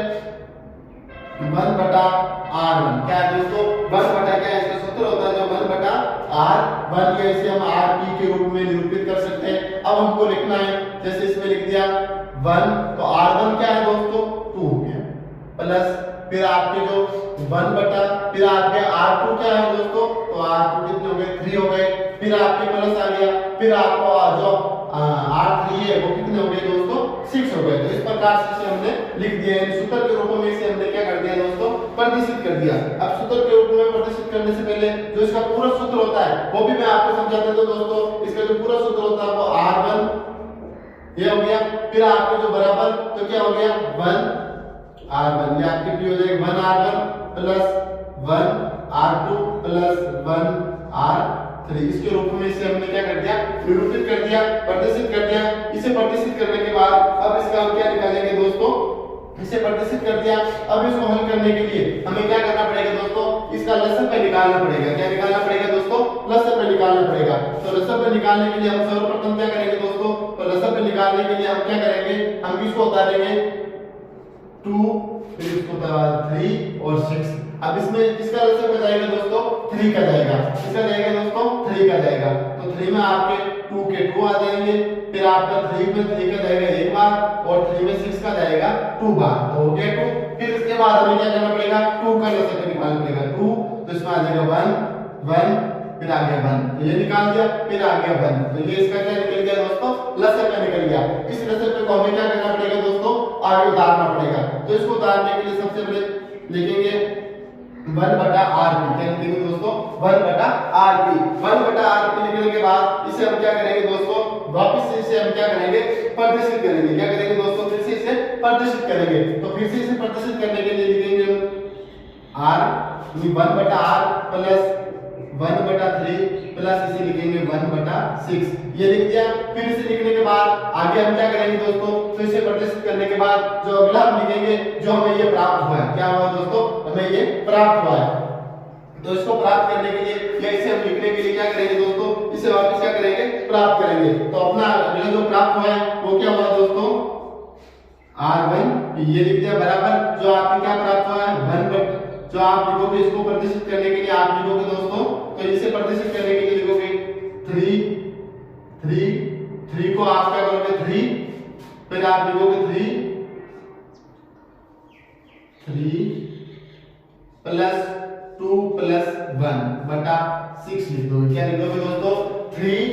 1/r1। क्या है दोस्तों, 1 क्या है, इसका सूत्र होता है जो 1/r1, या इसे हम rp के रूप में निरूपित कर सकते हैं। अब हमको लिखना है, जैसे इसमें लिख दिया 1, तो r1 क्या है दोस्तों, 2 हो गया, प्लस फिर आपके जो 1 फिर आपके r2 क्या है दोस्तों, तो r2 कितने हो गए, 3 हो गए, फिर आपके प्लस आ गया, फिर आपको जो R3 है वो कितने हो गए दोस्तों 6 हो गए। तो इस प्रकार से इसे हमने लिख दिया है, सूत्र के रूप में इसे हमने क्या कर दिया दोस्तों प्रदर्शित कर दिया। अब सूत्र के रूप में प्रदर्शित करने से पहले जो इसका पूरा सूत्र होता है वो भी मैं आपको समझा देता हूं दोस्तों। इसका जो पूरा सूत्र होता है वो R1 ये हो गया, फिर आपके जो बराबर तो क्या हो गया 1R1, ये आपके पी हो जाएगा 1R1 plus 1R2 plus 1R3। इसके रूप में इसे हमने क्या कर दिया निरूपित कर दिया, प्रदर्शित कर दिया। इसे प्रदर्शित करने के बाद अब इसका हम क्या निकालेंगे दोस्तों, इसे प्रदर्शित कर दिया। अब इसको हल करने के लिए हमें क्या करना पड़ेगा दोस्तों, इसका लसअ पे निकालना पड़ेगा। क्या निकालना पड़ेगा दोस्तों लसअ पे निकालना पड़ेगा। तो लसअ पे निकालने के लिए हम सर्वप्रथम क्या करेंगे दोस्तों, तो लसअ पे निकालने के लिए हम क्या करेंगे, हम इसको उतारेंगे 2, फिर इसको 3 और 6। अब इसमें किसका लसअ का जाएगा दोस्तों 3 का जाएगा। किसका जाएगा दोस्तों 3 का जाएगा। तो 3 में आपके 2 के 2 आ जाएंगे, फिर आपका 3 में 3 का जाएगा एक बार और 3 में 6 का जाएगा 2 बार, तो हो गया 2। फिर इसके बाद हमें क्या करना पड़ेगा 2 का लसअ निकालना पड़ेगा 2, तो इसमें आ जाएगा 1 1 फिर आ गया 1, तो ये निकाल दिया, फिर आ गया 1, तो ये इसका क्या निकल गया दोस्तों लसअ का निकल गया। इस लसअ को हमें क्या करना पड़ेगा दोस्तों आगे उतारना पड़ेगा। तो इसको उतारने के लिए सबसे पहले लिखेंगे 1/rp, क्या लिखेंगे दोस्तों 1/rp। 1/rp लिखने के बाद इसे हम क्या करेंगे दोस्तों वापस से इसे हम क्या करेंगे प्रदर्शित करेंगे। क्या करेंगे दोस्तों फिर से इसे प्रदर्शित करेंगे। तो फिर से इसे प्रदर्शित करने के लिए लिखेंगे r 1/r प्लस 1/3 प्लस इसे लिखेंगे 1/6, ये लिख दिया। फिर इसे लिखने के बाद आगे हम क्या करेंगे दोस्तों, तो इसे प्रदर्शित करने के बाद जो अगला हम लिखेंगे जो हमें ये प्राप्त हुआ है, क्या हुआ दोस्तों हमें ये प्राप्त हुआ है। तो इसको प्राप्त करने के लिए या इसे हम लिखने के लिए क्या करेंगे दोस्तों, इसे वापस क्या करेंगे प्राप्त करेंगे। तो अपना अगला जो प्राप्त हुआ है वो क्या हुआ दोस्तों R1, ये लिख दिया बराबर जो आपको क्या प्राप्त हुआ है 1, जो आप लिखोगे इसको प्रदर्शित करने के लिए आप लिखोगे दोस्तों, तो इसे प्रदर्शित करने के लिए लिखोगे 3 को आप क्या करोगे 3, फिर आप लिखोगे 3 प्लस 2 प्लस 1/6 लिख दो। क्या लिख दोगे दोस्तों 3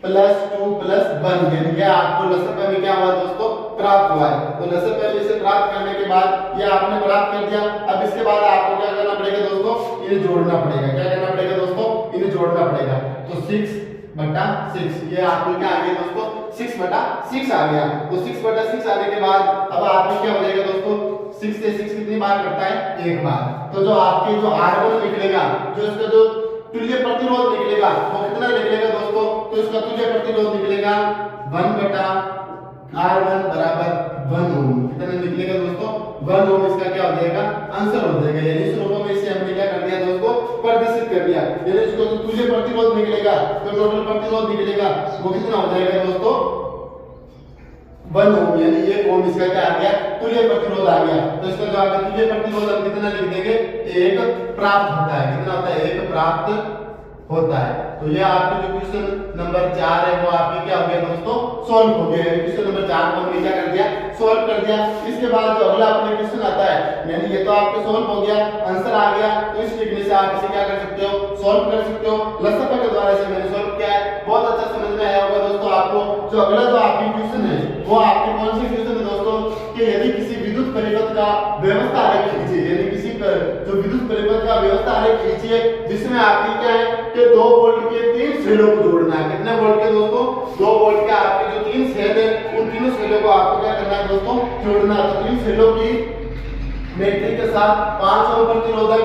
प्लस 2 प्लस 1, यानी कि आपको लसअ में क्या हुआ दोस्तों प्राप्त हुआ है। तो लसअ में इसे प्राप्त करने के बाद ये आपने प्राप्त कर दिया। अब इसके बाद आपको क्या करना पड़ेगा दोस्तों, इन्हें जोड़ना पड़ेगा। क्या करना पड़ेगा दोस्तों, इन्हें जोड़ना पड़ेगा। तो 6/6 ये आपको क्या आ गया दोस्तों 6/6 आ गया। तो 6/6 आने के बाद अब आपको क्या हो जाएगा दोस्तों 6 से 6 कितनी बार करता है एक बार। तो जो आपके जो R1 निकलेगा, जो इसका जो तुल्य प्रतिरोध निकलेगा वो कितना निकलेगा दोस्तों, तो इसका तुल्य प्रतिरोध निकलेगा 1/R1 बराबर 1 ओम। कितना निकलेगा दोस्तों 1 ओम। इसका क्या हो जाएगा आंसर हो जाएगा। यानी इस रूप में इसे हमने क्या कर दिया दोस्तों प्रदर्शित कर दिया। यानी इसको जो तुल्य प्रतिरोध निकलेगा, जो टोटल प्रतिरोध निकलेगा वो कितना हो जाएगा दोस्तों 1 ओम, यानी 1 ओम इसका क्या आ गया तुल्य प्रतिरोध आ गया। तो इसका जो आपका तुल्य प्रतिरोध हम कितना लिख देंगे 1 प्राप्त होता है। कितना होता है 1 प्राप्त होता है। तो ये आपके जो क्वेश्चन नंबर 4 है वो आपके क्या हो गया दोस्तों सॉल्व हो गया है। क्वेश्चन नंबर 4 को हमने क्या कर दिया सॉल्व कर दिया। इसके बाद जो अगला अपने क्वेश्चन आता है, यानी ये तो आपके सॉल्व हो गया, आंसर आ गया। तो इस लिखने से आप इसे क्या कर सकते हो सॉल्व कर सकते हो। लसअ के द्वारा से मैंने सॉल्व किया है, बहुत अच्छा समझ में आया होगा दोस्तों आपको। जो अगला जो आपकी क्वेश्चन है वो आपके कौन से क्वेश्चन है दोस्तों, कि यदि किसी विद्युत परिपथ का व्यवस्था आरेख खींचिए, यानी किसी जो विद्युत परिपथ का व्यवस्था आरेख खींचिए जिसमें आपकी क्या है कि 2 वोल्ट के 3 सेलों को जोड़ना है। कितने वोल्ट के दोस्तों 2 वोल्ट के आपके जो 3 सेल है उन तीनों सेलों को आपको क्या करना है दोस्तों जोड़ना है। तो 3 सेलों की बैटरी के साथ 5 ओम प्रतिरोधक,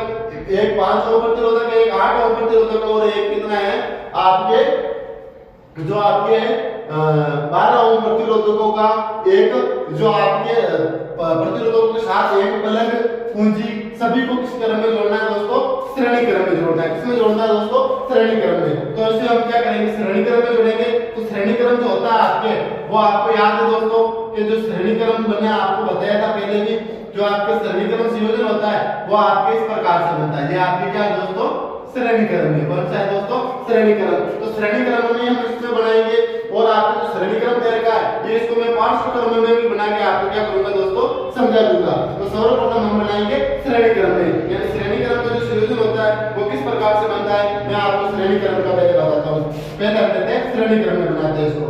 एक 5 ओम प्रतिरोधक, एक 8 ओम प्रतिरोधक और एक कितना है आपके जो आपके 12 ओम प्रतिरोधकों का एक जो आपके प्रतिरोधकों के साथ एक प्लग पूंजी, सभी को किस क्रम में जोड़ना है दोस्तों श्रेणी क्रम में जोड़ना है। किसमें जोड़ना है दोस्तों श्रेणी क्रम में। तो इसे हम क्या करेंगे श्रेणी क्रम में जोड़ेंगे। तो श्रेणी क्रम जो होता है आपके वो आपको याद है दोस्तों कि जो श्रेणी क्रम बना आपको बताया था पहले भी, जो आपके श्रेणी क्रम संयोजन होता है वो आपके इस प्रकार से बनता है। ये आपके क्या है दोस्तों श्रेणी क्रम में कौन सा है दोस्तों श्रेणी क्रम। तो श्रेणी क्रम में हम इसमें बनाएंगे और आपको जो श्रेणी क्रम दे रखा है ये इसको मैं 5 क्रम में भी बना के आपको क्या करूंगा दोस्तों समझा दूंगा। तो सर्वप्रथम हम बनाएंगे श्रेणी क्रम में, यानी श्रेणी क्रम का जो संयोजन होता है वो किस प्रकार से बनता है मैं आपको श्रेणी क्रम का पहले बताता हूँ। पहले हम लेते हैं श्रेणी क्रम में बनाते हैं इसको।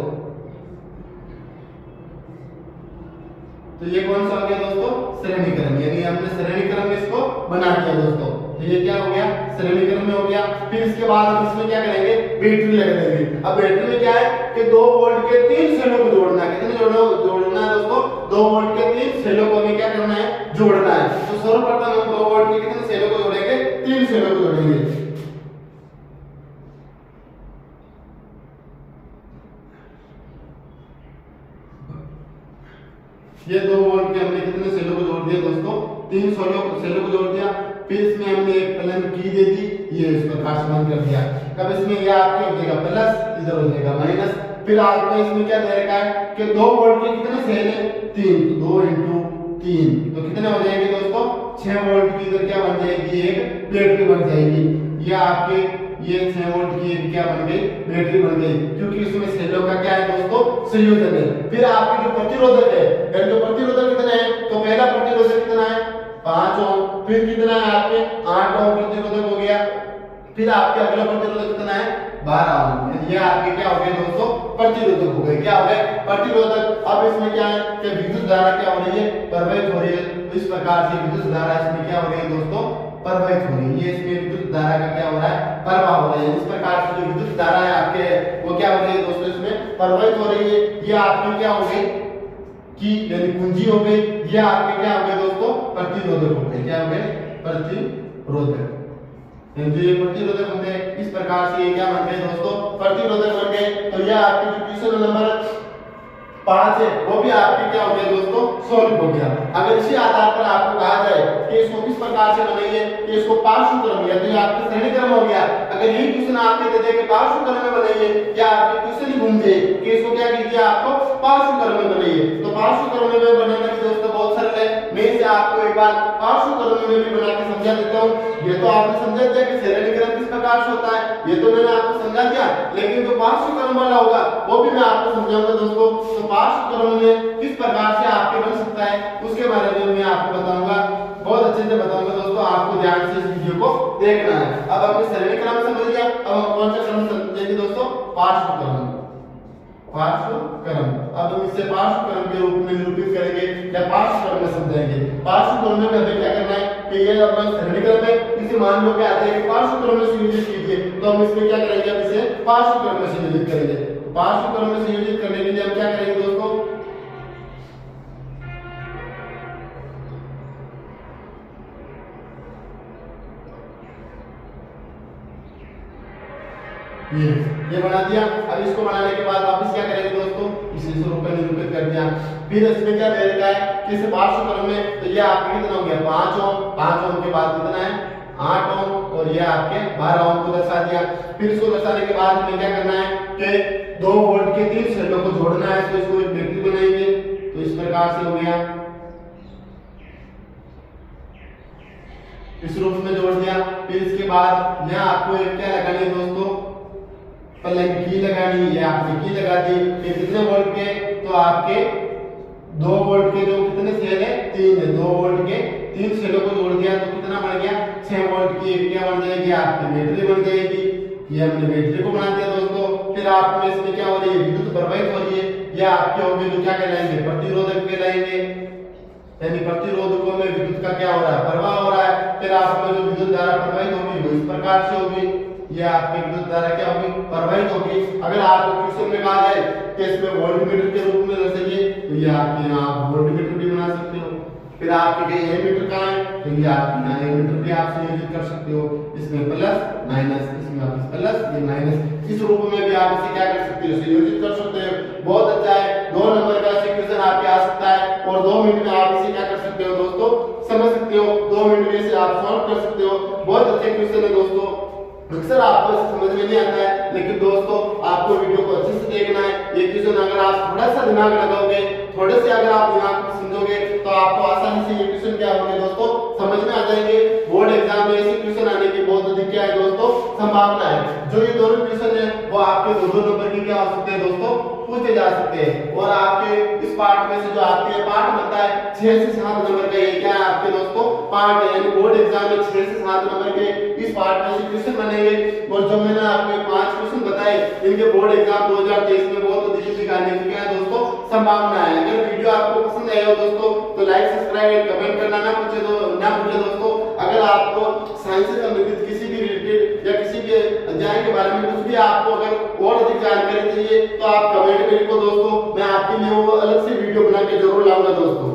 तो ये कौन सा हो गया दोस्तों, श्रेणी क्रम, यानी हमने श्रेणी क्रम में इसको बना दिया दोस्तों। तो ये क्या हो गया, श्रेणी क्रम में हो गया। फिर इसके बाद हम इसमें क्या करेंगे, बैटरी लगा देंगे। अब बैटरी में क्या है कि 2 वोल्ट के 3 सेलों को जोड़ना है। कितने जोड़ना है दोस्तों, 2 वोल्ट के 3 सेलों को हमें क्या करना है, जोड़ना है। तो सर्वप्रथम हम 2 वोल्ट के कितने सेलों को जोड़ेंगे, 3 सेलों को जोड़ेंगे। ये 2 वोल्ट के हमने कितने सेलों को जोड़ दिया दोस्तों, 3 सेलों को जोड़ दिया। फिर इसमें हमने एक प्लग की दे दी, ये इस प्रकार से बंद कर दिया। अब इसमें ये आपके हो जाएगा प्लस, इधर हो जाएगा माइनस। फिर आपने इसमें क्या दे रखा है कि 2 वोल्ट के कितने सेल है, 3, तो 2 × 3 तो कितने हो जाएंगे दोस्तों, 6 वोल्ट की इधर क्या बन जाएगी, एक बैटरी बन जाएगी। ये आपके ये 6 वोल्ट की क्या बन गई, बैटरी बन गई, क्योंकि इसमें सेलों का क्या है दोस्तों, संयोजन है। फिर आपके जो प्रतिरोधक है, जो प्रतिरोधक कितना है, तो पहला प्रतिरोधक कितना है, 5 ओम। फिर कितना है आपके 8 ओम प्रतिरोधक हो गया। फिर आपके अगला प्रतिरोधक कितना है, 12 ओम। ये आपके क्या हो गए दोस्तों, प्रतिरोधक हो गए। क्या हो गए, प्रतिरोधक। अब इसमें क्या है कि विद्युत धारा क्या हो रही है, प्रवाहित हो रही है। तो इस प्रकार से विद्युत धारा इसमें क्या हो रही है दोस्तों, प्रवाहित हो रही है। ये इसमें विद्युत धारा का क्या हो रहा है, प्रवाह हो रहा है। इस प्रकार से जो विद्युत धारा है आपके, वो क्या हो रही है दोस्तों, इसमें प्रवाहित हो रही है। ये आपकी क्या हो गई, की यानी कुंजी हो गई। ये आपके क्या हो गए दोस्तों, प्रतिरोधक हो गए। क्या हो गए, प्रतिरोधक। जो ये प्रतिरोधक होंगे, इस प्रकार से ये क्या बन गए दोस्तों, प्रतिरोधक बन गए। तो ये आपके जो क्वेश्चन नंबर 5 है, वो भी आपके क्या हो गया दोस्तों, सॉल्व हो गया। अगर इसी आधार पर आपको कहा जाए कि इसको किस प्रकार से बनाइए, कि इसको पार्श्व क्रम, या तो ये आपका श्रेणी क्रम हो गया। अगर यही क्वेश्चन आपके दे दे कि पार्श्व क्रम में बनाइए, या आपके क्वेश्चन ही घूम जाए कि इसको क्या कीजिए, आपको पार्श्व क्रम में बनाइए। तो पार्श्व क्रम में बनाना भी दोस्तों बहुत सरल है। मैं इसे आपको एक बार पार्श्व क्रम में भी बना के समझा देता हूं। ये तो आपने समझा दिया कि श्रेणी क्रम किस प्रकार से होता है, ये तो मैंने आपको समझा दिया, लेकिन जो पार्श्व क्रम वाला होगा वो भी मैं आपको समझाऊंगा दोस्तों। तो पार्श्व क्रम में किस प्रकार से आपके बन सकता है, उसके बारे में मैं आपको बताऊंगा, बहुत अच्छे से बताऊंगा दोस्तों। आपको ध्यान से इस वीडियो को देखना है। अब आपने श्रेणी क्रम समझ लिया, अब हम कौन सा क्रम समझेंगे दोस्तों, पार्श्व क्रम। पार्श्व क्रम, अब हम इसे पार्श्व क्रम के रूप में निरूपित करेंगे या पार्श्व क्रम में समझाएंगे। पार्श्व क्रम में हमें क्या करना है कि ये अपना श्रेणी क्रम है, इसे मान लो कि आते हैं कि पार्श्व क्रम में संयोजित कीजिए। तो हम इसमें क्या करेंगे, अब इसे पार्श्व क्रम में संयोजित करेंगे। पार्श्व क्रम में संयोजित करने के लिए हम क्या करेंगे दोस्तों, ये बना दिया। अब इसको बनाने के बाद वापस क्या करेंगे दोस्तों, इसे स्वरूप में निरूपित कर दिया। फिर इसमें क्या दे रखा है कि इसे पार्श्व क्रम में, तो ये आपके कितना हो गया, 5 ओम। 5 ओम के बाद कितना है, 8 ओम, और ये आपके 12 ओम को दर्शा दिया। फिर इसको दर्शाने के बाद हमें क्या करना है कि 2 वोल्ट के 3 सेलों को जोड़ना है। तो इसको एक बैटरी बनाएंगे। तो इस प्रकार से हो गया, इस रूप में जोड़ दिया। फिर इसके बाद यहाँ आपको एक क्या लगानी है दोस्तों, प्लग की लगानी है। आपने की लगा दी। ये कितने वोल्ट के, तो आपके 2 वोल्ट के जो कितने सेल है, 3 है। 2 वोल्ट के 3 सेलों को जोड़ दिया तो कितना बन गया, 6 वोल्ट की क्या बन जाएगी, आपकी बैटरी बन जाएगी। ये हमने बैटरी को बना दिया दोस्तों। फिर आप में इसमें क्या हो रही है, विद्युत प्रवाहित हो रही है। ये आपके होंगे जो क्या कहलाएंगे, प्रतिरोधक कहलाएंगे। यानी प्रतिरोधकों में विद्युत का क्या हो रहा है, प्रवाह हो रहा है। फिर आप में जो विद्युत धारा प्रवाहित होगी वो इस प्रकार से होगी। ये आपकी विद्युत धारा क्या होगी, प्रवाहित होगी। अगर आपको क्वेश्चन में कहा जाए कि इसमें वोल्टमीटर के रूप में दर्शाइए, तो ये आपके यहाँ वोल्टमीटर भी बना सकते हो। फिर आपके एमीटर कहाँ है, तो ये आपके यहाँ एमीटर भी आप संयोजित कर सकते हो। इसमें प्लस माइनस, इसमें वापस प्लस, ये माइनस। इस रूप में भी आप इसे क्या कर सकते हो, संयोजित कर सकते हो। बहुत अच्छा है। 2 नंबर का क्वेश्चन आपके आ सकता है और 2 मिनट में आप इसे क्या कर सकते हो दोस्तों, समझ सकते हो। 2 मिनट में इसे आप सॉल्व कर सकते हो। बहुत अच्छे क्वेश्चन है दोस्तों। अक्सर आपको समझ में नहीं आता है, लेकिन दोस्तों आपको वीडियो को अच्छे से देखना है। ये क्वेश्चन अगर आप थोड़ा सा दिमाग लगाओगे, थोड़े से अगर आप दिमाग से समझोगे, तो आपको आसानी से ये क्वेश्चन क्या होंगे दोस्तों, समझ में आ जाएंगे। बोर्ड एग्जाम में ऐसे क्वेश्चन आने की बहुत अधिक क्या है दोस्तों, संभावना है। जो ये दोनों क्वेश्चन है वो आपके 2-2 नंबर की क्या हो सकते हैं दोस्तों, पूछे जा सकते हैं। और आपके इस पार्ट में से जो आपके पार्ट बनता है 6 से 7 नंबर का, ये क्या है आपके दोस्तों, पार्ट है। यानी बोर्ड एग्जाम में 6 से 7 नंबर के इस पार्ट में से क्वेश्चन बनेंगे। और जो मैंने आपको 5 क्वेश्चन बताए, इनके बोर्ड एग्जाम 2023 में बहुत अधिक आने की क्या है दोस्तों, संभावना है। अगर वीडियो आपको पसंद समझ आए हो दोस्तों तो लाइक सब्सक्राइब और कमेंट करना ना भूले दोस्तों। अगर आपको साइंस से संबंधित किसी भी रिलेटेड या किसी भी अध्याय के बारे में कुछ भी आपको अगर और अधिक जानकारी चाहिए तो आप कमेंट में लिखो दोस्तों, मैं आपके लिए वो अलग से वीडियो बना के जरूर लाऊंगा दोस्तों।